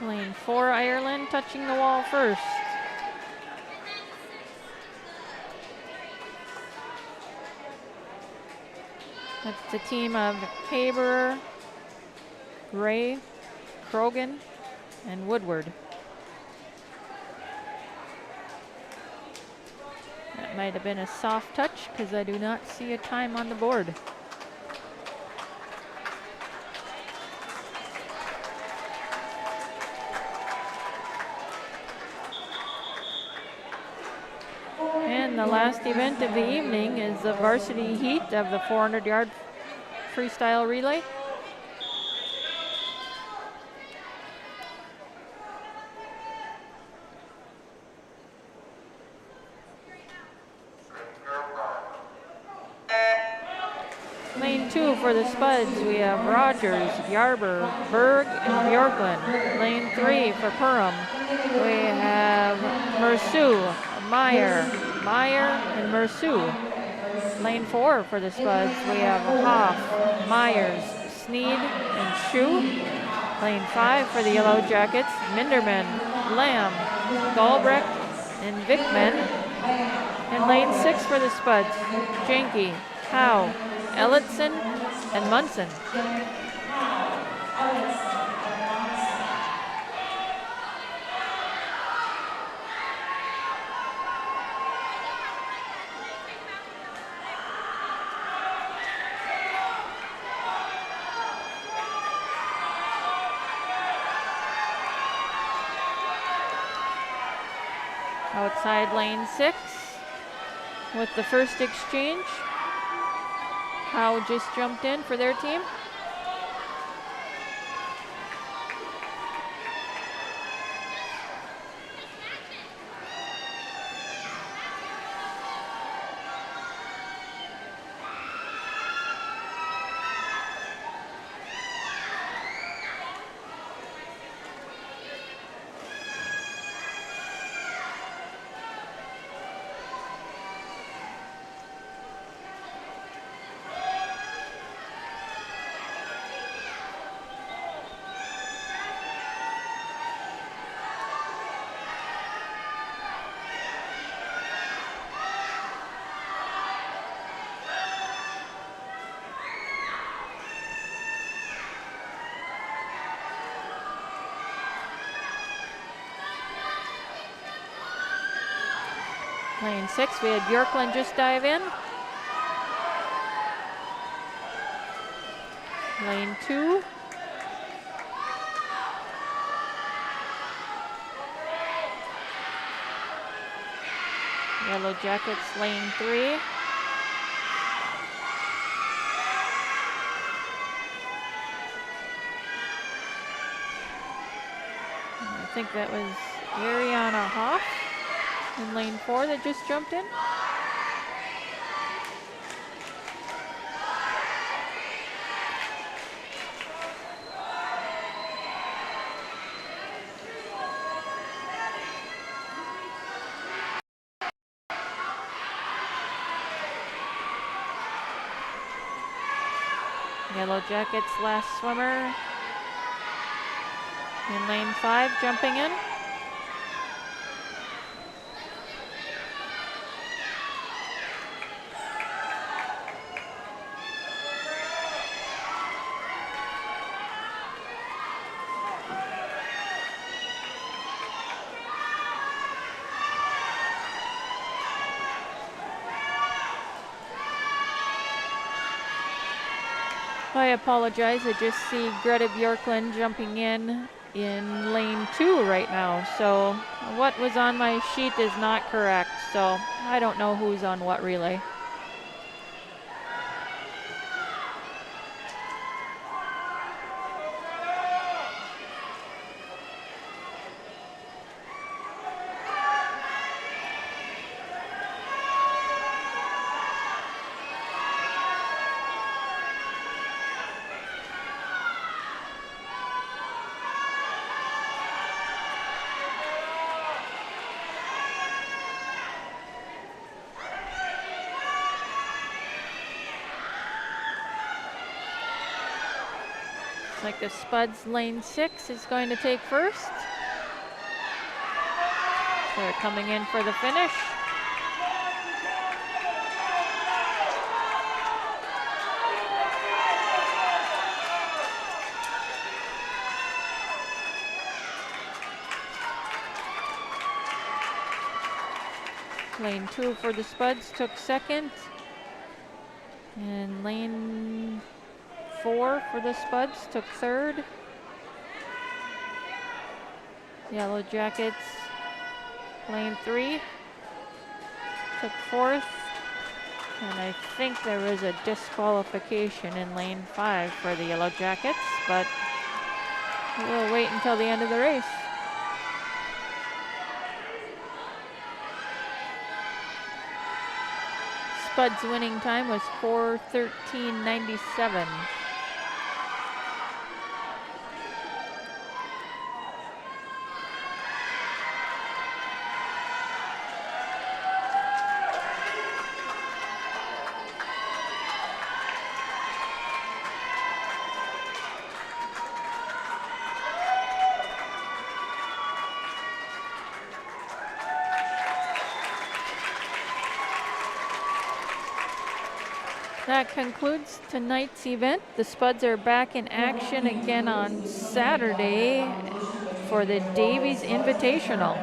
Lane 4, Ireland touching the wall first. That's the team of Haber, Gray, Krogan, and Woodward. That might have been a soft touch because I do not see a time on the board. And the last event of the evening is the varsity heat of the 400-yard freestyle relay. Lane 2 for the Spuds, we have Rogers, Yarber, Berg, and Bjorklund. Lane 3 for Perham, we have Mersu, Meyer, and Mersu. Lane 4 for the Spuds, we have Hoff, Myers, Sneed, and Shu. Lane 5 for the Yellow Jackets, Minderman, Lamb, Galbrecht, and Vickman. And lane 6 for the Spuds, Jenke, Howe, Ellitson, and Munson. Outside lane 6 with the first exchange. Howe just jumped in for their team. Lane 6, we had Bjorklund just dive in. Lane 2. Yellow Jackets, lane 3. think that was Ariana Hoff in lane 4 that just jumped in. Yellow Jackets last swimmer in lane 5 jumping in. I apologize, I just see Greta Bjorklund jumping in lane 2 right now. So what was on my sheet is not correct. So I don't know who's on what relay. Like the Spuds lane 6 is going to take first. They're coming in for the finish. Lane 2 for the Spuds took second. And lane 4 for the Spuds took third. Yellow Jackets, lane 3, took fourth. And I think there was a disqualification in lane 5 for the Yellow Jackets, but we'll wait until the end of the race. Spud's winning time was 4:13.97. That concludes tonight's event. The Spuds are back in action again on Saturday for the Davies Invitational.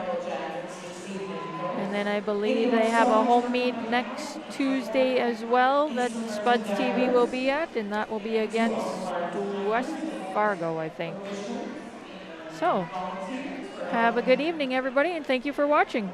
And then I believe they have a home meet next Tuesday as well that Spuds TV will be at, and that will be against West Fargo, I think. So, have a good evening, everybody, and thank you for watching.